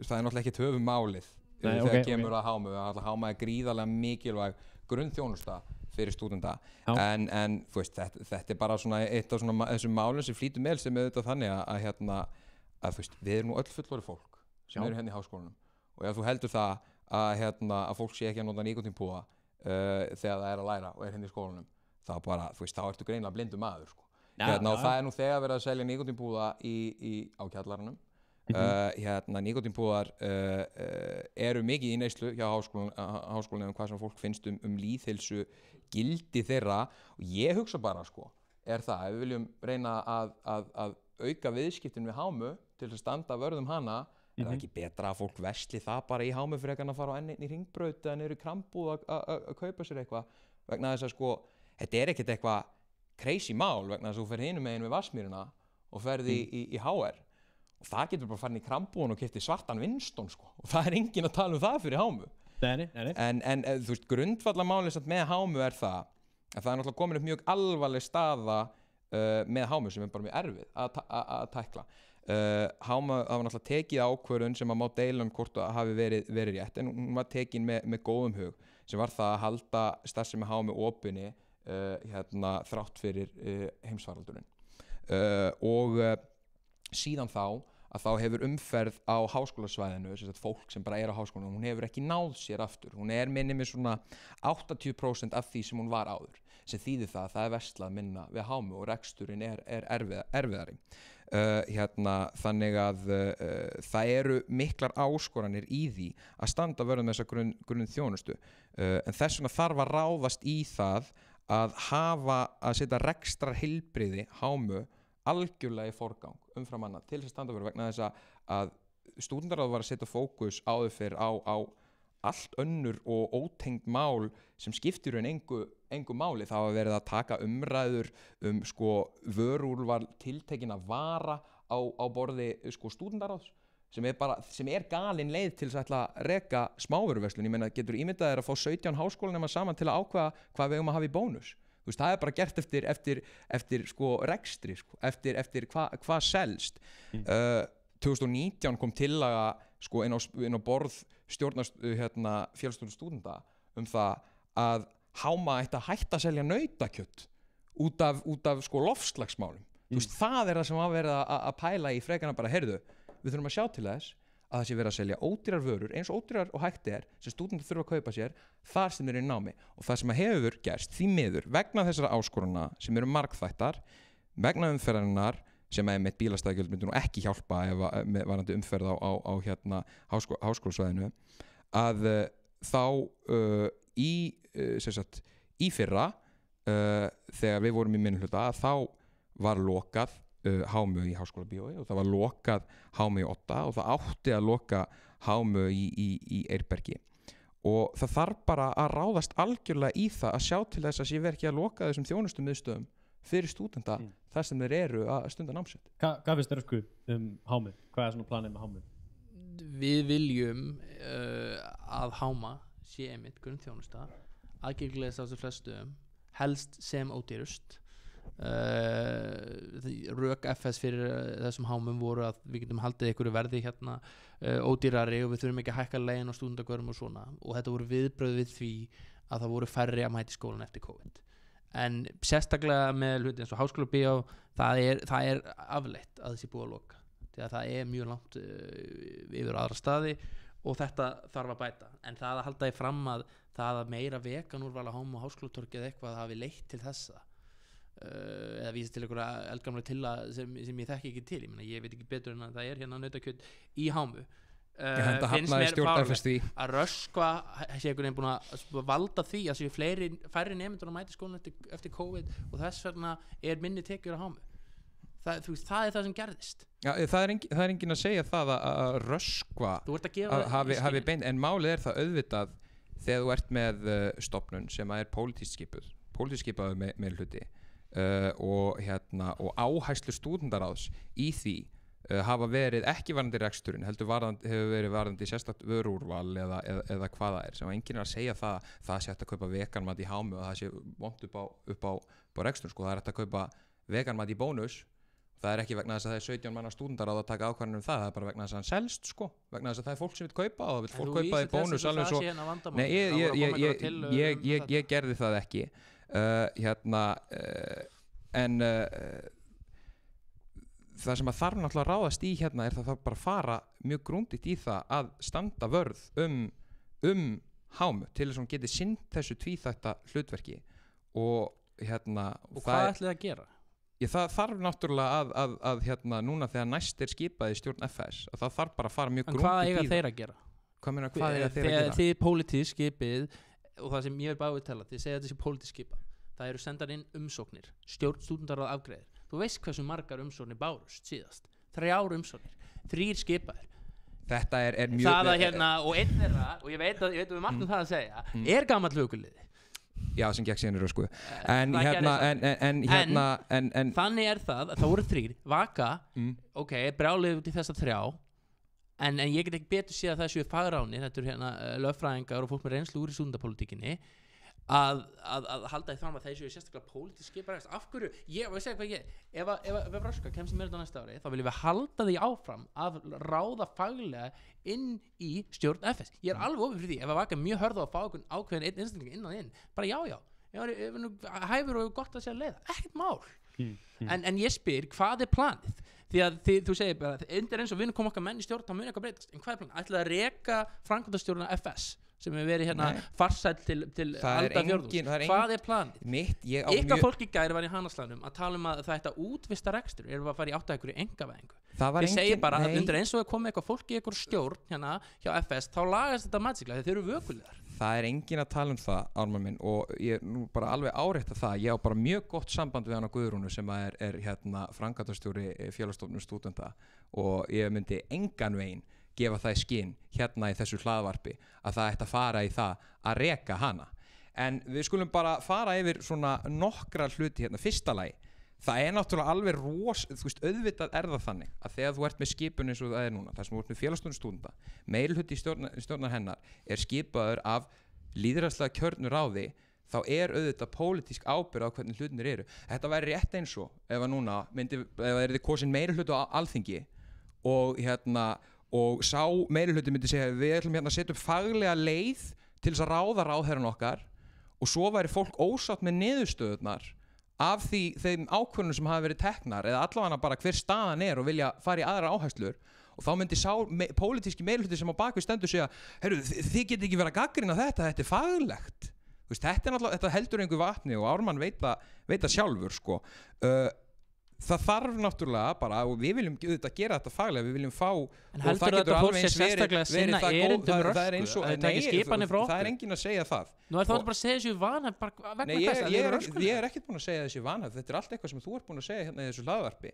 það er náttúrulega ekkert höfumálið þegar kemur að hámu háma er gríðarlega mikilvæg grunnþjónusta fyrir stúdenta en þú veist, þetta er bara svona eitt af svona þessum málum sem flýtur með sem auðvitað þannig að þú veist, við erum nú öll fullorðið fólk sem eru hérna í háskólanum og ef þú heldur það að fólk sé ekki að nota nikotínpúða þegar það er að læra og er hérna í skólanum þá bara, þú veist, þá ertu greinilega blindur maður sko. Og það er nú þegar verið að selja nikotínpúða á kjallaranum nikotínpúðar eru mikið í neyslu hjá háskólanum hvað sem fólk finnst lýðheilsu gildi þeirra og ég hugsa bara sko er það, ef við viljum reyna að auka viðskiptin við hámu til að standa vörðum hana er það ekki betra að fólk versli það bara í hámu fyrir að fara á enn í hringbraut eða niður í krambúð að kaupa sér eitthvað vegna þess að sko, þetta er ekkert eitthvað crazy mál vegna þess að þú ferð hinum megin við Vatnsmýrina og ferði í HR og það getur bara farin í krambúðun og keypti svartan Winston sko og það er enginn að tala um það fyrir hámu en þú veist grundvallarmálið með hámu er það að það er náttúrulega komin upp mjög alvarleg staða með hámu sem er bara mjög erfið að tækla háma hafa náttúrulega tekið ákvörðun sem að má deila hvort það hafi verið rétt en hún var tekin með góðum hug sem var það að halda starfsemi hámu opinni þrátt fyrir heimsfaraldurinn og síðan þá hefur umferð á háskólasvæðinu fólk sem bara er á háskólanum hún hefur ekki náð sér aftur hún er minni með svona 80% af því sem hún var áður sem þýðir það er verslað minna við hámu og reksturinn er erfiðari þannig að það eru miklar áskoranir í því að standa vörðum þessa grunnþjónustu en þess vegna þarf að ráðast í það að setja rekstrar heilbrigði hámu algjörlega í forgang umfram annað til þess að standa vörð vegna þess að stúdentarráð var að setja fókus áður fyrr á allt önnur og ótengd mál sem skiptir engu máli það var verið að taka umræður sko vörúrval tiltekinna vara á borði sko stúdentarráðs sem er galin leið til þess að ætla að reka smávöruverslun ég meina getur ímyndað þér að fá 17 háskólanema saman til að ákveða hvað við að hafa í bónus þú veist, það er bara gert eftir sko rekstri sko, eftir hvað selst 2019 kom tillaga sko inn á borð félagsstjórnar stúdenta það að háma ætti að hætta að selja nautakjött út af sko loftslagsmálum þú veist, það er það sem var verið að pæla í frekana bara, heyrðu, við þurfum að sjá til þess að það sé verið að selja ódýrar vörur eins ódýrar og hægt er sem stúdentar þurfa að kaupa sér þar sem þeir eru í námi og það sem hefur gerst því miður vegna þessara áskorana sem eru margþættar vegna umferðarinnar sem er með bílastæðagjöld myndir nú ekki hjálpa með varandi umferð á háskólasvæðinu að þá í fyrra þegar við vorum í minnihluta þá var lokað hámu í Háskólabíói og það var lokað hámu í Odda og það átti að loka hámu í Eyrbergi og það þarf bara að ráðast algjörlega í það að sjá til þess að sé verið ekki að loka þessum þjónustumiðstöðum fyrir stúdenta þar sem þeir eru að stunda námsett. Hvað finnst þér ösku hámu? Hvað er svona planið með hámu? Við viljum að háma sé einmitt grunnþjónusta aðgengilegast á þessu flestum helst sem ódýrust rök FS fyrir þessum hámum voru að við getum haldið einhverju verði ódýrari og við þurfum ekki að hækka leiðin á stúdendagörðum og svona og þetta voru viðbrögð við því að það voru færri að mæta í skólan eftir COVID en sérstaklega með hluti eins og háskólabíó það er afleitt að þessi búið að loka því að það er mjög langt yfir aðra staði og þetta þarf að bæta en það að halda því fram að það að meira veganúrval á Háma og Háskólatorgi eða eitthvað hafi leitt til þessa eða vísast til einhverja eldgamla tilla sem ég þekki ekki til ég veit ekki betur en að það er hérna nautakjöt í Hámu finnst mér fárlegt að Röskva sé einhvern veginn búin að valda því að séu færri nemendur að mæta skólan eftir COVID og þess vegna er minni tekjur á Hámu það er það sem gerðist það er enginn að segja það að Röskva hafi beint en málið er það auðvitað þegar þú ert með stofnun sem er pólitískt skipaður með hluti og áhærslu stúdendaráðs í því hafa verið ekki varðandi reksturinn heldur hefur verið varðandi sérstakt vörúrval eða hvað það er sem enginn er að segja það sé hægt að kaupa veganmat í Hámu og það sé vont upp á rekstur sko. Það er hægt að kaupa veganmat í Bónus það er ekki vegna þess að það er 17 manna stúdendaráð að taka ákvarðanir það er bara vegna þess að hann selst sko. Vegna þess að það er fólk sem vil kaupa og það vil fólk kaupa í Bónus alveg svo Nei, ég gerði það ekki það sem að þarf náttúrulega að ráðast í hérna er það bara fara mjög grundigt í það að standa vörð Hámu til þess að hún geti sinnt þessu tvíþætta hlutverki og hvað ætlið að gera? Það þarf náttúrulega að núna þegar næst er skipað í stjórn FS að það þarf bara að fara mjög grundigt í það. En hvað eiga þeir að gera? Hvað eiga þeir að gera? Þið pólitískt skipið og það sem ég vil bara úttala þið segja að þessi pólitískt skipað það eru sendar inn umsóknir stjórn stúdendaráð afgreiðir þú veist hversu margar umsóknir bárust síðast 3 umsóknir, 3 skipaðir þetta er mjög það að og einn þeirra og ég veit að við margum það að segja er gamall huguliði já sem gekk síðan í Rösku en þannig er það voru 3 Vaka ok, brjálið út í þessa 3 en ég get ekki betur séð að það séu fagránir þetta eru lögfræðingar og fólk með reynslu úr í stúdendapólitíkinni að halda því fram að þeir séu sérstaklega pólitískt skipaðir af hverju, ég segja hvað ef Röska kemst í meira næsta ári þá viljum við halda því áfram að ráða faglega inn í stjórn FS ég er alveg ofið fyrir því ef að Vaka mjög hörðu að fá ákveðin einn einstakling inn bara já hæfur og gott að sé að leiða ekkert mál en ég spyr hvað er planið því að þú segir bara undir eins og við komum okkar menn í stjórn þá mun eitthvað breytast en hvað er planið? Ætlaði að reka framkvæmdastjórnina FS sem hefur verið farsæll til alda fjórðungs hvað er planið? Ykkar fólk í gær var í Hanaslagnum að tala að það ætti að útvista rekstur erum við að fara í átt að einhverju engavæðingu þið segir bara að undir eins og að koma eitthvað fólk í einhver stjórn hjá FS þá lagast þetta magiclega þegar þeir eru vökulegar það er enginn að tala það Ármann minn og ég nú bara alveg árétta það ég á bara mjög gott samband við hana Guðrúnu sem er framkvæmdastjóri Félagsstofnunar stúdenta og ég myndi engan veginn gefa það í skinn í þessu hlaðvarpi að það ætti að fara í það að reka hana en við skulum bara fara yfir svona nokkra hluti fyrsta lagi það er náttúrulega alveg auðvitað er það þannig að þegar þú ert með skipun eins og það er núna þar sem þú ert með Félagsstofnun stúdenta meirihluti stjórnar hennar er skipaður af lýðræðislega kjörnu ráði þá er auðvitað pólitísk ábyrgð á hvernig hlutinir eru þetta væri rétt eins og ef að núna ef það er kosin meirihluti á Alþingi og sá meirihluti myndi segja við ætlum að setja upp faglega leið til þess að ráða ráðherran okkar og svo væri fólk ósátt með niðurstöðurnar af þeim ákvörðunum sem hafa verið teknar eða allavega bara hver staðan er og vilja fara í aðrar áherslur og þá myndi sá pólitíski meirihluti sem á bakvið stendur segja þið geti ekki verið að gagnrýna þetta er faglegt þetta heldur einhver vatni og Ármann veit það sjálfur sko. Það þarf náttúrulega bara og við viljum auðvitað gera þetta faglega við viljum fá en heldur þetta fólk sé sérstaklega sinna erindum Rösku það er enginn að segja það nú er það bara að segja þessu vanhæf vegna þess ég er ekkert búin að segja þessu vanhæf þetta er allt eitthvað sem þú ert búin að segja í þessu hlaðvarpi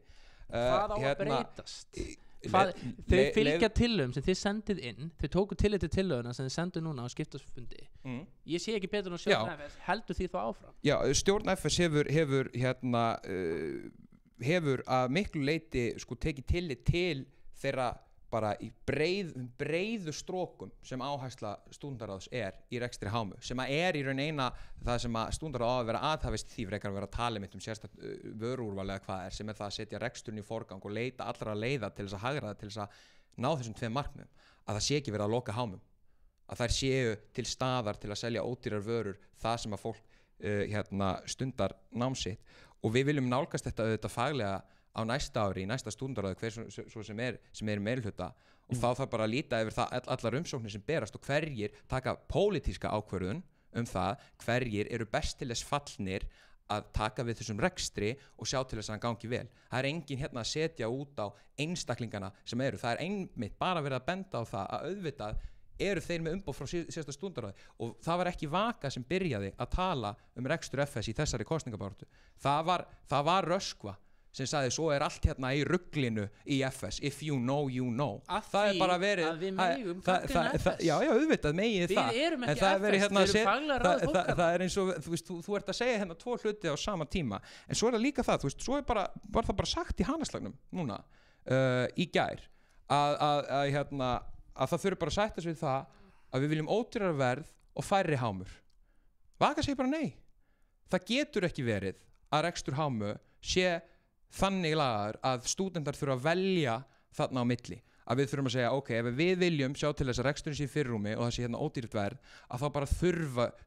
hvað á að breytast þau fylgja tillögum sem þið sendið inn þau tóku tillit til tillöguna sem þið sendu núna á skiptafundi ég sé ekki betur en stjórn FS heldur því þá áfram já, stjórn FS hefur að miklu leyti tekið tillit til þeirra bara í breiðu strókum sem áhersla stúdentaráðs er í rekstri Hámu sem er í raun eina það sem að stúdentaráð á að vera aðhafist því frekar að vera að tala um sérstakt vöruúrvalega hvað er sem er það að setja reksturinn í forgang og leita allra leiða til þess að hagra það til þess að ná þessum 2 markmiðum að það sé ekki verið að loka Hámu að þær séu til staðar til að selja ódýrar vörur það sem að fólk stundar nám sitt og við viljum nálgast þetta auðvitað faglega á næsta ári, í næsta stúdendaráði hver svo sem er meirihluta og þá þarf bara að líta yfir það allar umsóknir sem berast og hverjir taka pólitíska ákvörðun það hverjir eru best til þess fallnir að taka við þessum rekstri og sjá til þess að hann gangi vel. Það er enginn hérna að setja út á einstaklingana sem það er einmitt bara verið að benda á það að auðvitað eru þeir með umboð frá síðasta stúdendaráði og það var ekki Vaka sem byrjaði að tala rekstur FS í þessari kosningabaráttu. Það var Röskva sem sagði svo allt hérna í ruglinu í FS, if you know, you know. Það er bara verið að við megum gagnrýna FS. Já, auðvitað megið það. Við erum ekki FS, við erum faglega ráðið fólk. Það er eins og, þú ert að segja hérna 2 hluti á sama tíma, en svo það líka það, svo var það bara sagt í hanaslagnum núna, í gær, að það þurfi bara að sættast við það að við viljum ódýrara verð og færri hámur. Vaka segir bara nei. Það getur ekki verið að rekstur hámu sé þannig lagaður að stúdentar þurfa að velja þarna á milli. Að við þurfum að segja, ok, ef við viljum sjá til þess að reksturinn sé í fyrirrúmi og það sé hérna ódýrt verð, að þá bara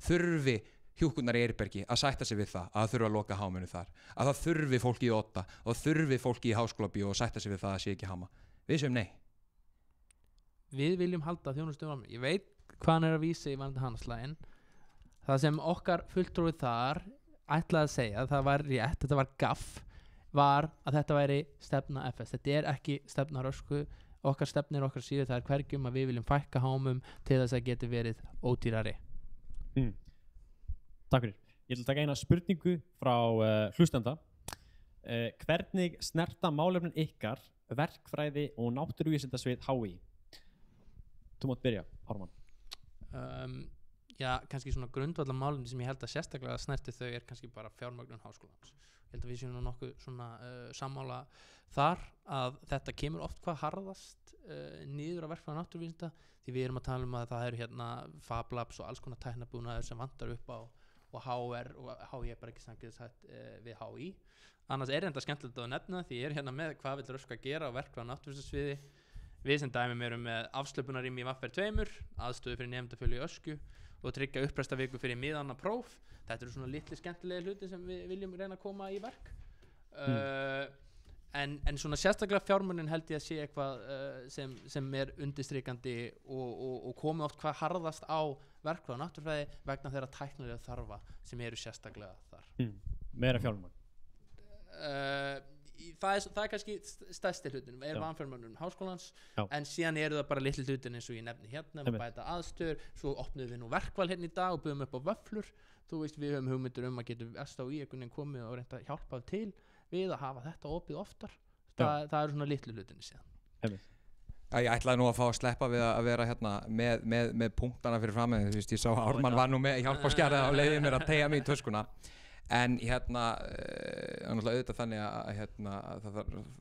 þurfi hjúkkurnar í Eyrbergi að sætta sig við það, að það þurfa að loka hámunu þar. Að það þurfi fólki í Odda og þurfi fólki í Háskólabíó og sætta sig við það að sé ekki háma. Við segjum nei. Við viljum halda þjónustum á mig. Ég veit hvað hann er að vísa í varðandi hanaslægin. Það sem okkar fulltrúi þar ætlaði að segja, það var rétt, þetta var gaff, var að þetta væri stefna FS. Þetta er ekki stefna Rösku. Okkar stefnir okkar síðu, það er hvergjum að við viljum fækka hámum til þess að geti verið ódýrari. Takk fyrir. Ég ætla að taka eina spurningu frá hlustenda. Hvernig snerta málefnin ykkar verkfræði og náttúruvísindasvið HÍ? Þú mátt byrja, Ármann. Já, kannski svona grundvallar málefni sem ég held að sérstaklega snerti þau er kannski bara fjármögnun háskólans. Ég held að við séum nú nokkuð svona sammála þar að þetta kemur oft hvað harðast niður á verkfræði náttúruvísinda því við erum að tala að það eru hérna Fab Labs og alls konar tæknabúnaður sem vantar upp á og HR og HÍ er bara ekki samkeppnishæft við HÍ. Annars er þetta skemmtilegt að nefna því ég er hérna með hvað vill Röskva gera á verkfræði náttúruvísindasviði. Við sem dæmum erum með afslöpunarrými í VR 2, aðstöðu fyrir nemendafjölu í Öskju og tryggja upprestaviku fyrir miðanna próf. Þetta eru svona litli skemmtilegi hluti sem við viljum reyna að koma í verk. En svona sérstaklega fjármunnin held ég að sé eitthvað sem er undirstrikandi og komi oft hvað harðast á verkfræði og náttúrufræði vegna þeirra tæknilega þarfa sem eru sérstaklega þar. Meira fjármunn. Það er kannski stærsti hlutin er vanfjármögnun háskólans. En síðan eru það bara litli hlutin eins og ég nefni hérna að bæta aðstöður, svo opnuðum við nú verkval hérna í dag og buðum upp á vöfflur. Þú veist, við höfum hugmyndir að getum SHÍ einhvern veginn komið og reynda að hjálpa til við að hafa þetta opið oftar. Það eru svona litli hlutin síðan. Ég ætlaði nú að fá að sleppa við að vera hérna með punktana fyrir frammi. Þú veist, ég sá að Ármann var nú með hjálparskjarið og leiði mér að teygja mig í töskuna. En hérna náttúrulega auðvitað þannig að það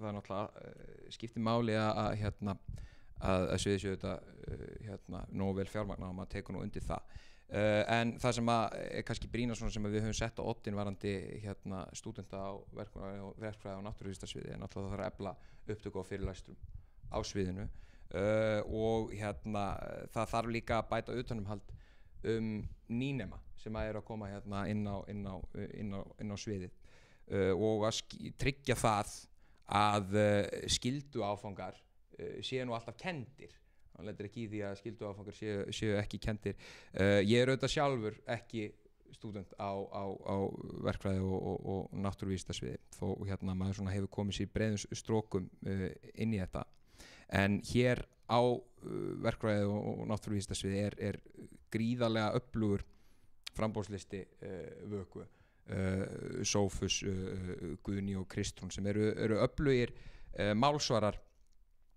náttúrulega skiptir máli að sviðið séu þetta nógu vel fjármagna og maður tekur nú undir það. En það sem er kannski brýna svona sem við höfum sett á oddinn varandi stúdenta á verkfræði og náttúruvísindasviði er náttúrulega það þarf að efla upptöku á fyrirlestrum á sviðinu og það þarf líka að bæta utanumhald nýnema sem eru að koma inn á sviðið og að tryggja það að skyldu áfangar séu nú alltaf kenndir. Hann lendir ekki í því að skyldu áfangar séu ekki kenndir. Ég er auðvitað sjálfur ekki stúdent á verkfræði og náttúruvísindasviði þó maður svona hefur komið sér breiðum strókum inn í þetta. En hér á verkfræði og náttúruvísindasviði er gríðarlega öflugur framboðslisti Vöku, Sófus, Guðni og Kristrún sem eru öflugir málsvarar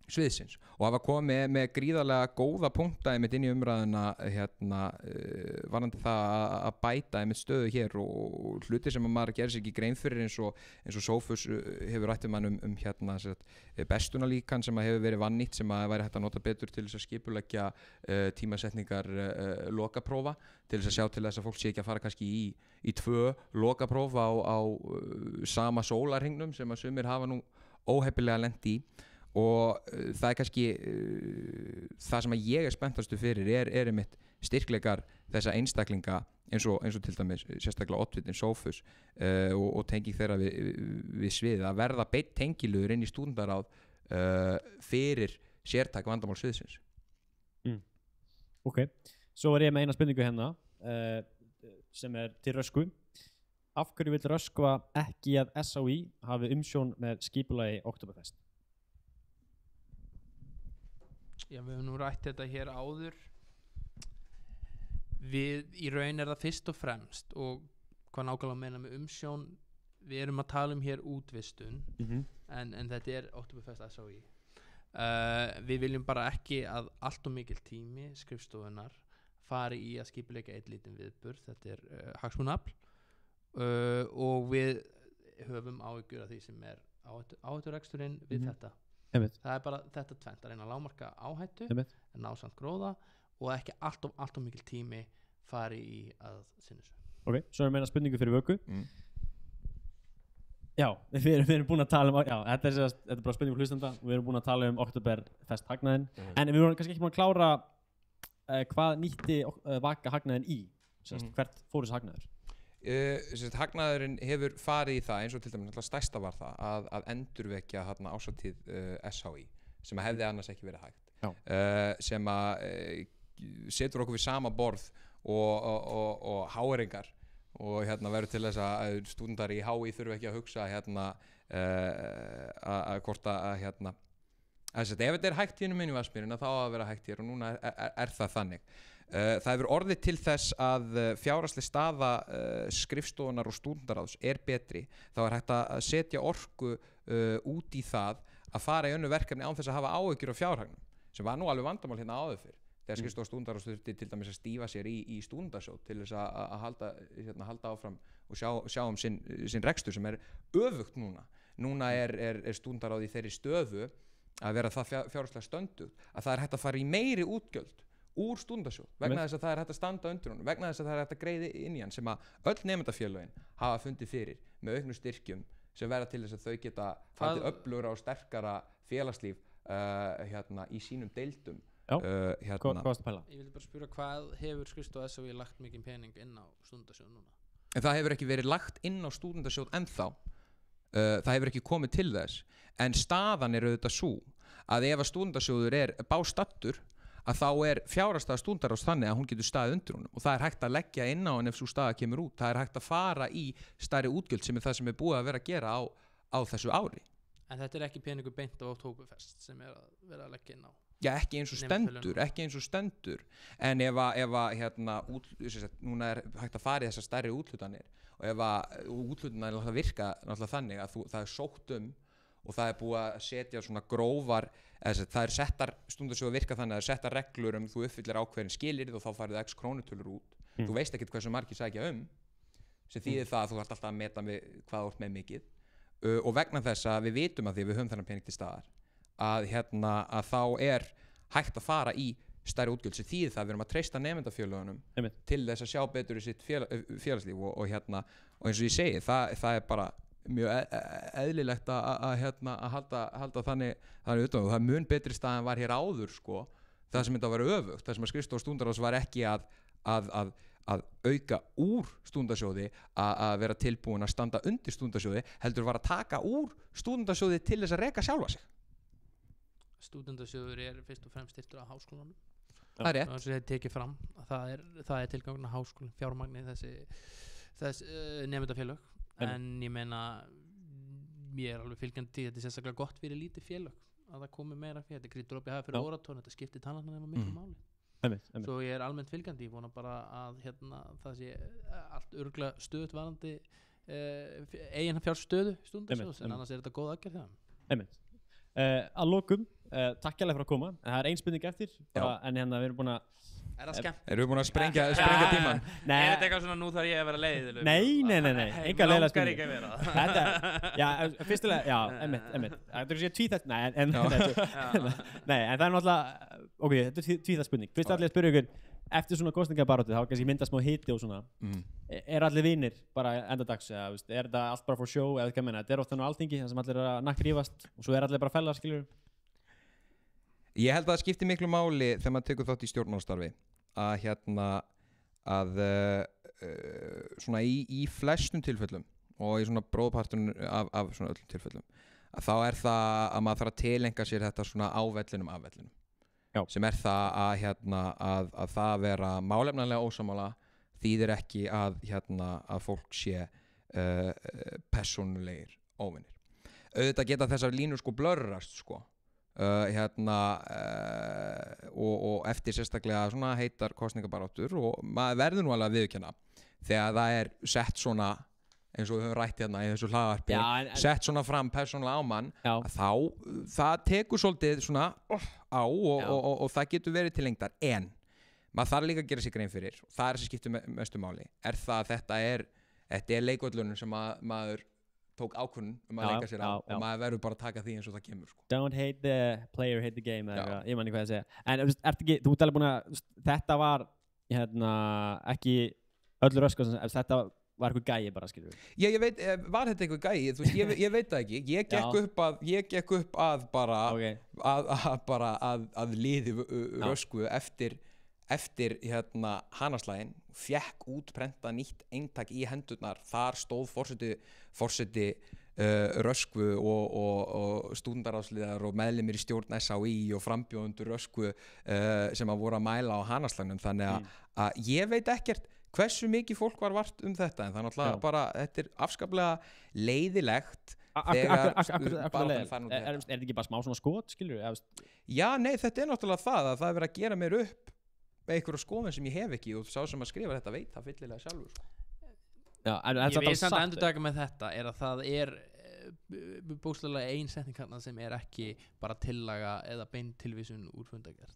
sviðsins og hafa komið með gríðarlega góða punkta einmitt inn í umræðuna varandi það að bæta einmitt stöðu hér og hluti sem maður gerir sér ekki grein fyrir eins og Sófus hefur rætt mann bestunarlíkan sem hefur verið vannýtt sem að væri hægt að nota betur til þess að skipuleggja tímasetningar lokaprófa til þess að sjá til þess að fólk sé ekki að fara kannski í 2 lokapróf á sama sólarhingnum sem að sumir hafa nú óheppilega lent í og það kannski það sem að ég spenntastu fyrir einmitt styrkleikar þessa einstaklinga eins og til dæmis sérstaklega oddvitin Sófus og tenging þeirra við sviðið að verða beinn tengilugur inn í stúdendaráð fyrir sértæk vandamál sviðsins. Ok, svo var ég með eina spurningu hérna sem til Röskvu. Af hverju vill Röskva ekki að SÁÍ hafi umsjón með skipulagi Oktoberfest? Já, við höfum nú rætt þetta hér áður. Í raun það fyrst og fremst, og hvað nákvæmlega meina með umsjón, við erum að tala hér útvistun, en þetta Oktoberfest SÁÍ. Við viljum bara ekki að allt og mikil tími skrifstofunar fari í að skipuleika einn lítinn viðburð. Þetta hagsmunaafl og við höfum áhyggjur af því sem áhættureksturinn við þetta. Það bara þetta tvennt, að reyna að lágmarka áhættu en ná samt gróða og ekki allt og mikil tími fari í að sinna þessu. Ok, svo erum við meina spurningu fyrir Vöku. Já, við erum búin að tala já, þetta er bara spurningu hlustanda og við erum búin að tala Oktoberfest hagnaðinn en við vorum kannski ekki búin að klára hvað nýtti Vaka hagnaðinn í, hvert fór þessi hagnaður? Hagnaðurinn hefur farið í það eins og til dæmis stærsta var það að endurvekja ásatíð SHÍ sem hefði annars ekki verið hægt sem að setur okkur við sama borð og háeringar og verður til þess að stúdendar í HÍ þurfu ekki að hugsa að hvort að ef þetta hægt hérna inn í Vatnsmýrina þá á að vera hægt hér og núna það þannig. Það hefur orðið til þess að fjárhagsleg staða skrifstofunar og stúdendaráðs betri, þá hægt að setja orku út í það að fara í önnur verkefni án þess að hafa áhyggjur af fjárhagnum, sem var nú alveg vandamál hérna áður fyrr. Þegar skrifstofa og stúdendaráðs þurfti til dæmis að stífa sér í stúdendasjóð til þess að halda áfram og sjá sinn rekstur sem öfugt núna. Núna stúdendaráð í þeirri stöðu að vera það fjárhagslega stöndugt að það hægt að fara í meiri útgjöld úr stúdendasjóð vegna þess að það hægt að standa undir honum, vegna þess að það hægt að greiða inn í hann sem að öll nemendafélögin hafa fundið fyrir með auknum styrkjum sem verða til þess að þau geta haldið öflugra og sterkara félagslíf í sínum deildum. Hvað varstu að pæla? Ég vildi bara spyrja hvað hefur skrifstofa SHÍ lagt mikið pening inn á stúdendasjóð núna? En það hefur ekki verið lagt inn á stúdendasjóð ennþá. Það hefur ekki komið til þess en staðan auðvitað svo að ef að stúdendasjóður bástattur að þá fjárhagsstaða stúdendaráðs þannig að hún getur staðið undir honum og það hægt að leggja inn á hann ef svo staða kemur út. Það hægt að fara í stærri útgjöld sem það sem búið að vera að gera á þessu ári. En þetta ekki peningur beint á Oktoberfest sem að vera að leggja inn á? Já, ekki eins og stendur en ef núna hægt að fara í þessar stærri úthlutanir og ef úthlutanir virka náttúrulega þannig að það sótt og það búið að setja svona grófar það settar stúdendasjóð að virka þannig að það settar reglur þú uppfyllir ákveðin skilyrði og þá farið x krónutölur út. Þú veist ekkert hversu margir sækja sem þýðir það að þú þarft alltaf að meta hvað þú ert með mikið og vegna þess að við vitum að því við höfum þennan pening til staðar að þá hægt að fara í stærri útgjöld sem þýðir það að við erum að treysta nemendafélögunum til þess að sjá betur í sitt félagslíf og eins og ég segi það bara mjög eðlilegt að halda þannig utan og það mun betri stað en var hér áður það sem þetta var öfugt, það sem að skrifstofa stúdendaráðs var ekki að auka úr stúdendasjóði að vera tilbúin að standa undir stúdendasjóði heldur var að taka úr stúdendasjóði til þess að reka sjálfa sig. Stúdendasjóður fyrst og fremst styrktur af háskólanum. Það rétt. Það er tekið fram að það tilgangurinn af háskólinn, fjármagni þess nemendafélög en ég meina ég alveg fylgjandi þetta sérstaklega gott fyrir lítið félög að það komi meira fyrir, þetta grýtur upp í hafa fyrir óratón, þetta skiptir tannlæknanema miklu máli. Svo ég almennt fylgjandi, ég vona bara að það sé allt örugglega stöðugt varandi eigin fjárstöðu stúdendasjóðs en annars þetta góð aðgerð það. Að lokum, takk hérlega fyrir að koma en það ein spurning eftir en við erum búin að það skemmt? Erum við búin að sprengja tíman? Þetta eitthvað svona nú þarf ég að vera leiðileg? Nei, enga leiðilega spurning. Langar ekki að vera það. Fyrstulega, einmitt. Það er tvíþætt, nei, en það er náttúrulega, ok, þetta er tvíþætt spurning. Fyrst allir að spyrja ykkur, eftir svona kosningabaráttu, þá kannski mynda smá hiti og svona. Allir vinir bara endadags, eða þetta allt bara for show, eða hvað meina? Þetta ofta nú Alþingi, þar sem allir að nakkrífast og svo allir bara fellar, skiljur. Ég held að það skipti miklu máli þegar maður tekur þátt í stjórnmálastarfi að svona í flestum tilfellum og í svona bróðpartun af svona öllum tilfellum að þá það að maður þarf að tileinka sér þetta svona á vellinum af vellinum. Já. Sem það að það að vera málefnalega ósammála þýðir ekki að fólk sé persónulegir óvinir. Auðvitað geta þessar línur sko blörrast sko og eftir sérstaklega svona heitar kosningabaráttur og maður verður nú alveg að viðurkenna þegar það sett svona eins og við höfum rætt hérna í þessu hlaðvarpi sett svona fram persónulega á mann þá það tekur svolítið svona á og það getur verið til lengdar en maður þarf líka að gera sig grein fyrir og það sem skiptir mestu máli það að þetta leikvöllunum sem maður tók ákvörðun að leika sér á og maður verður bara að taka því eins og það kemur sko. Don't hate the player, hate the game ég man ekki hvað að segja en þú ert alveg búin að þetta var ekki öllu rösku þetta var eitthvað gæi bara skilur við ég veit, var þetta eitthvað gæi þú veist, ég veit það ekki ég gekk upp að bara að liði rösku eftir hanaslægin fékk útprenta nýtt eintak í hendurnar þar stóð forseti rösku og stúdendaráðsliðar og meðlimir í stjórn SAÍ og frambjóðendur rösku sem að voru að mæla á hanaslægnum þannig að ég veit ekkert hversu mikið fólk var vart þetta en það náttúrulega bara þetta afskaplega leiðilegt þegar þetta ekki bara smá svona skot skilur við já nei þetta náttúrulega það að það verið að gera mér upp með einhverju skoðun sem ég hef ekki og sá sem að skrifa þetta veit það fyllilega sjálfur sko. Ég vil samt að endurtaka með þetta að það bókstaflega ein setning sem ekki bara tillaga eða bein tilvísun úr fundargerð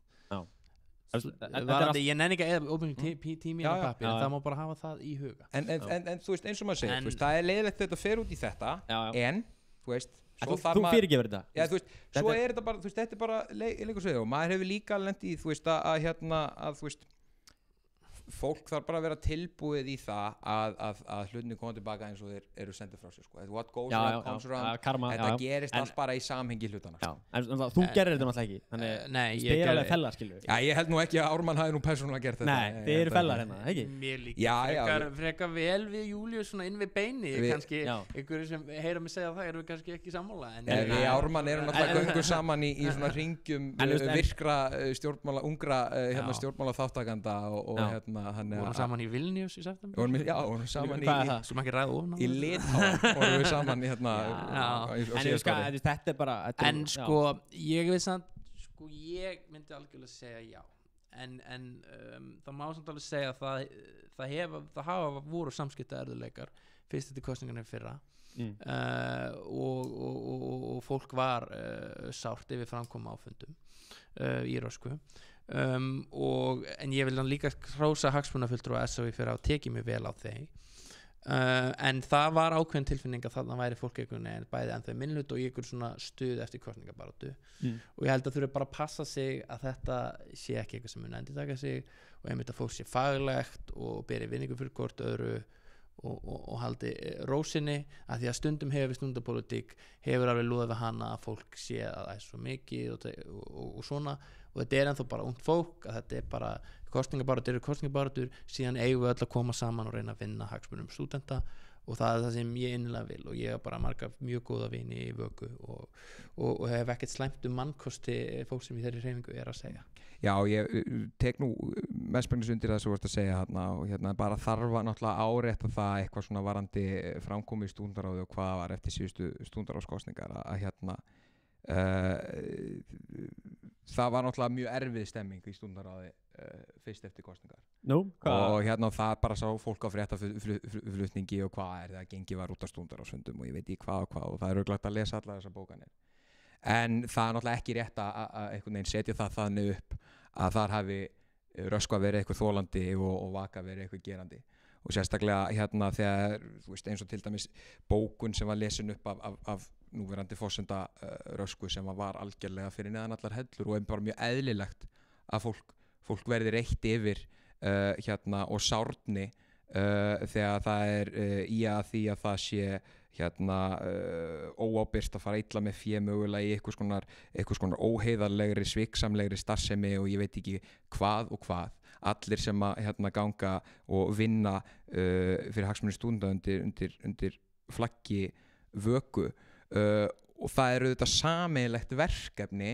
ég nenni ekki að eða opnum tími á pappir en það má bara hafa það í huga en þú veist eins og maður segir það leiðilegt þetta fer út í þetta en þú veist þú fyrirgefur þetta já, þú veist, svo þetta bara, þú veist, þetta bara leikur og maður hefur líka lent í þú veist, að þú veist fólk þarf bara að vera tilbúið í það að hlutinni koma tilbaka eins og þeir eru sendið frá sér sko. What goes around comes around þetta gerist allt bara í samhengi hlutana sko. Þú gerir þetta náttúrulega ekki Nei, ég er alveg fellar skilur Já, ég held nú ekki að Ármann hafi nú persónulega gert þetta Nei, þið eru fellar hérna, ekki? Mér líka frekar vel við Júlíus svona inn við beini kannski, einhverju sem heyra mig segja það erum við kannski ekki sammála Við Ármann erum náttúrulega göngu saman í svona hringjum virkra ungra stjórnmála þáttakanda og vorum saman í Vilnius í september já, vorum saman í Litáen vorum við saman í þetta er bara en sko, ég veist að ég myndi algjörlega segja já en það má samt alveg segja að það hafa voru samskiptaerfiðleikar fyrst eftir kosningarnar fyrra og fólk var sárt yfir framkoma á fundum í rösku en ég vil líka hrósa hagsmunafulltrúa SAÍ fyrir að tekið mig vel á þeim en það var ákveðin tilfinning að þarna væri fólk einhvern veginn bæði en þau minnlut og einhver svona stuð eftir kosningabaráttu og ég held að þurfi bara að passa sig að þetta sé ekki eitthvað sem mun endurtaka sig og einmitt að fólk sé faglegt og beri vinningu fyrir hvort öðru og haldi rósinni að því að stundum hefur við stundapólitík hefur alveg lúðað við hana að fólk sé að það er svo mikið og svona og þetta er ennþá bara ungt fólk að þetta er bara kosningabaráttur síðan eigum við öll að koma saman og reyna að vinna hagsmunum stúdenta og það er það sem ég innilega vil og ég hef bara marga mjög góða vini í vöku og hef ekkert slæmt mannkosti fólk sem í þeirri hreyfingu er að segja Já, ég tek nú mestmengnis undir það sem þú vorst að segja og bara þarfa náttúrulega árétta það eitthvað svona varandi framkomi í stúdendaráði og hvað var eftir síðustu stúdendaráðskosningar að það var náttúrulega mjög erfið stemming í stúdendaráði fyrst eftir kosningar og það bara sá fólk á fréttaflutningi og hvað það gengi var út af stúdendaráðsfundum og ég veit ekki hvað og það er auðvitað að lesa allar þessar bókanir en það er náttúrulega ekki rétt að einhvern veginn setja það þannig upp að þar hafi Röskva verið eitthvað þolandi og Vaka verið eitthvað gerandi og sérstaklega þegar þú veist eins og til dæmis bókun sem var lesin upp af núverandi forsenda Röskvu sem var algjörlega fyrir neðan allar hellur og bara mjög eðlilegt að fólk verði reitt yfir og sárni þegar það er í að því að það sé óábyrgt að fara illa með fé mögulega í einhvers konar óheiðarlegri, sviksamlegri starfsemi og ég veit ekki hvað og hvað. Allir sem að ganga og vinna fyrir hagsmuni stúdenta undir flaggi vöku og það er auðvitað sameiginlegt verkefni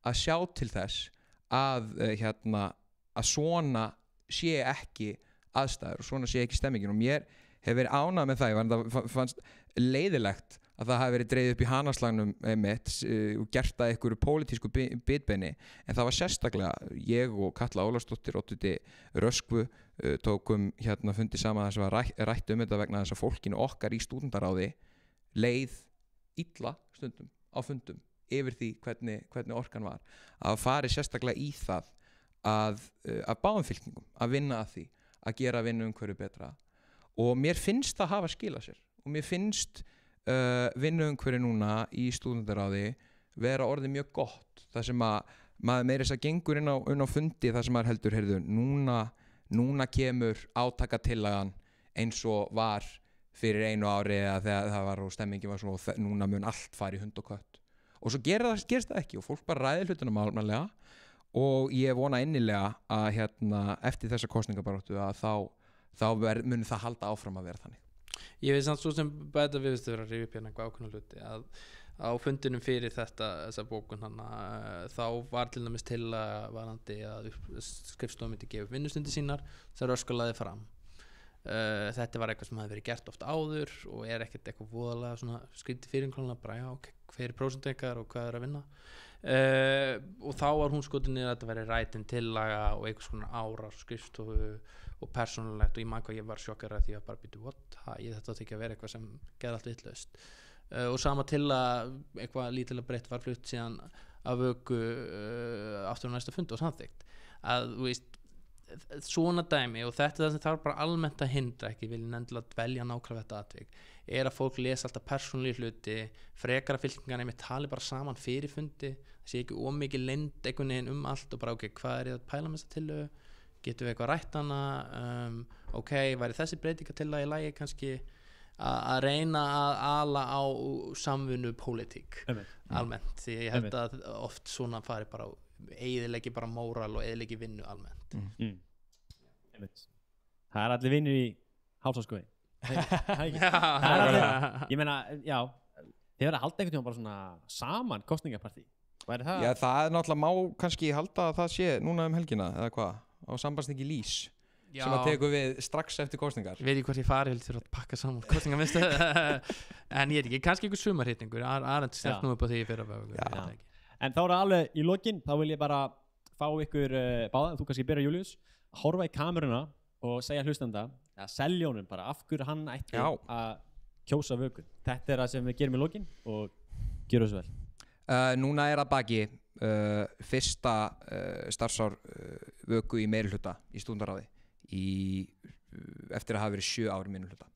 að sjá til þess að svona sé ekki aðstæður og svona sé ekki stemmingin og mér hefur verið ánægð með það fannst leiðilegt að það hafi verið dreifð upp í hanaslagnum mitt og gert það einhverju pólitísku bitbeini en það var sérstaklega ég og Katla Ólafsdóttir oddviti Röskvu tókum fundi saman þess að rætt þetta vegna þess að fólkinu okkar í stúdentaráði leið illa stundum á fundum yfir því hvernig orkan var að fari sérstaklega í það að báðum fylkingum að vinna að því að gera vinnuumhverfi betra og mér finnst það hafa skilað sér og mér finnst vinnuumhverfi núna í stúdentaráði vera orðið mjög gott þar sem að maður meira þess að gengur inn á fundi þar sem maður heldur heyrðu, núna kemur átakatillagan eins og var fyrir 1 ári eða þegar það var og stemmingin var svona og núna mun allt fara í hund og kött og svo gerist það ekki og fólk bara ræðir hlutina málmanlega og ég vona innilega að eftir þessa kosningabaráttu að þá mun það halda áfram að vera þannig. Ég veist samt svo sem bæta við vera að rífa upp eitthvað ákveðna hluti að á fundinum fyrir þessa bókun þá var til dæmis til að varandi að skrifstofan myndi gefa vinnustundi sínar sem Röskva lagði fram. Þetta var eitthvað sem hafði verið gert oft áður og ekkert eitthvað voðalega svona skrítið fyrir bara hver prósentekar og hvað að vinna og þá var hún skotin niður að þetta væri rætin tillaga og einhvers konar ára skrifstofu og persónulegt og ég man hvað ég var sjokkar að því að bara býtu þetta átti ekki að vera eitthvað sem gerði allt vitlaust og sama til að eitthvað lítilega breytt var flutt síðan að vöku aftur á næsta fund og samþykkt að þú veist svona dæmi og þetta er það sem þarf bara almennt að hindra ekki vilja endilega dvelja nákvæmlega þetta atvik að fólk lesa alltaf persónulegi hluti frekara fylkingar með tali bara saman fyrir fundi það sé ekki ómikið leynd einhvern veginn allt og bara hvað er ég að pæla með þessa tillögu getum við eitthvað rætt hana væri þessi breytingatilla í lagi kannski að reyna að ala á samvinnu pólitík almennt því ég held að oft svona fari bara eyðilegi bara móral og eyðilegi vinnu almennt Það er allir vinnur í Hálsaskói ég meina, já þið verða að halda einhvern tíma bara svona saman kostningapartí það? Já, það er náttúrulega má kannski halda að það sé núna helgina eða hvað, á sambandsþingi Lís sem að tekur við strax eftir kostningar Veit ég hvort ég fari til að pakka saman kostningarmiðstöð en ég ekki, kannski einhver sumarhitningur Arend stelt nú upp á því fyrir En þá er það alveg í lokin þá vil ég bara fá ykkur báða, þú kannski byrja Júlíus að horfa í kameruna og segja hlustanda að Seljónum bara af hverju hann ætti að kjósa vöku þetta er það sem við gerum í lokin og gjörum þessu vel Núna er að baki fyrsta starfsár vöku í meirihluta í stúdentaráði eftir að hafa verið 7 ár í minnihluta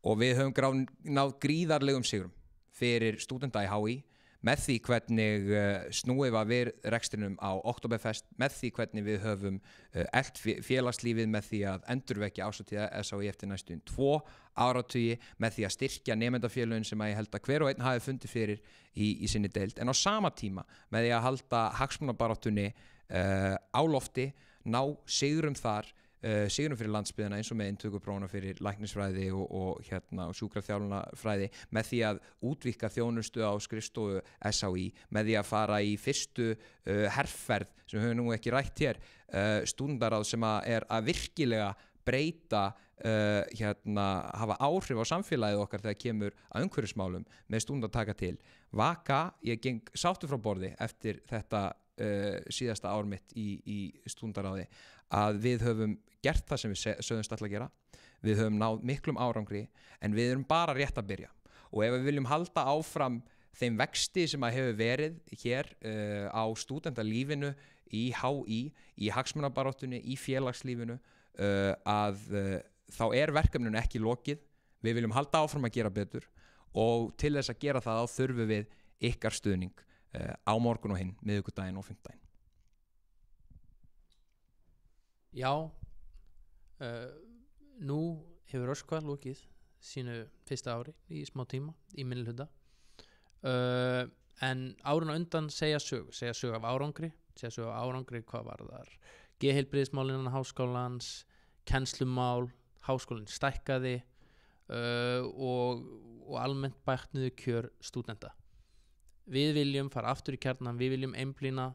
og við höfum náð gríðarlegum sigrum fyrir stúdenta í HÍ með því hvernig snúið var við rekstrinum á Oktoberfest, með því hvernig við höfum elt félagslífið með því að endurvekja ásatíða SHÍ eftir næstum 2 áratugi, með því að styrkja nemendafélögin sem að ég held að hver og einn hafi fundið fyrir í sinni deild, en á sama tíma með því að halda hagsmunabaráttunni á lofti, ná sigrum þar sigrum fyrir landsbyggðina eins og með inntökuprófuna fyrir læknisfræði og sjúkraþjálfunarfræði með því að útvíkka þjónustu á skrifstofu SHÍ með því að fara í fyrstu herferð sem við höfum nú ekki rætt hér stúdentaráð sem er að virkilega breyta hafa áhrif á samfélagið okkar þegar kemur að umhverfismálum með stúdent að taka til Vaka, ég geng sáttur frá borði eftir þetta síðasta ár mitt í stúdentaráði að við höfum gert það sem við sögðumst alltaf að gera við höfum náð miklum árangri en við erum bara rétt að byrja og ef við viljum halda áfram þeim vexti sem að hefur verið hér á stúdentalífinu í HÍ, í hagsmunabaráttunni, í félagslífinu þá er verkefninu ekki lokið við viljum halda áfram að gera betur og til þess að gera það þá þurfum við ykkar stuðning á morgun og hinn, miðvikudaginn og fimmtudaginn Já nú hefur Röskva lokið sínu fyrsta ári í smá tíma í minnihluta en árun á undan segja sög af árangri hvað var þar geðheilbrigðismál innan háskólans, kennslumál, háskólinn stækkaði og almennt bæknuðu kjör stúdenta. Við viljum fara aftur í kjarnan, við viljum einblína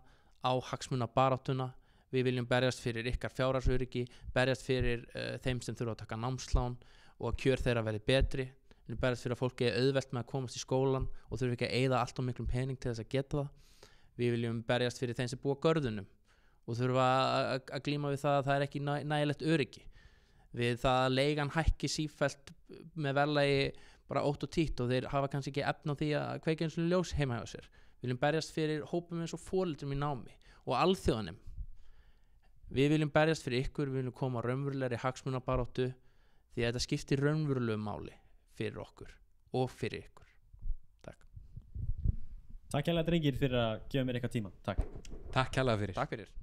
á hagsmunabaráttuna, við viljum berjast fyrir ykkar fjárhagsöryggi, berjast fyrir þeim sem þurfa að taka námslán og að kjör þeirra verði betri, við viljum berjast fyrir að fólki er auðvelt með að komast í skólan og þurfa ekki að eyða allt of miklum pening til þess að geta það. Við viljum berjast fyrir þeim sem búa á görðunum og þurfa að glíma við það að það er ekki nægilegt öryggi. Við það að leigan hækki sífellt með verðlagi bara ótt og títt og þeir hafa kannski ekki efni á því að kveikja eins og ljós heima hjá sér. Við viljum berjast fyrir hópum eins og foreldrum í námi og alþjóðanum. Við viljum berjast fyrir ykkur, við viljum koma á raunverulegri hagsmunabaráttu því að þetta skiptir raunverulegu máli fyrir okkur og fyrir ykkur. Takk. Takk hérlega drengir fyrir að gefa mér eitthvað tíma. Takk. Takk hérlega fyrir. Takk fyrir.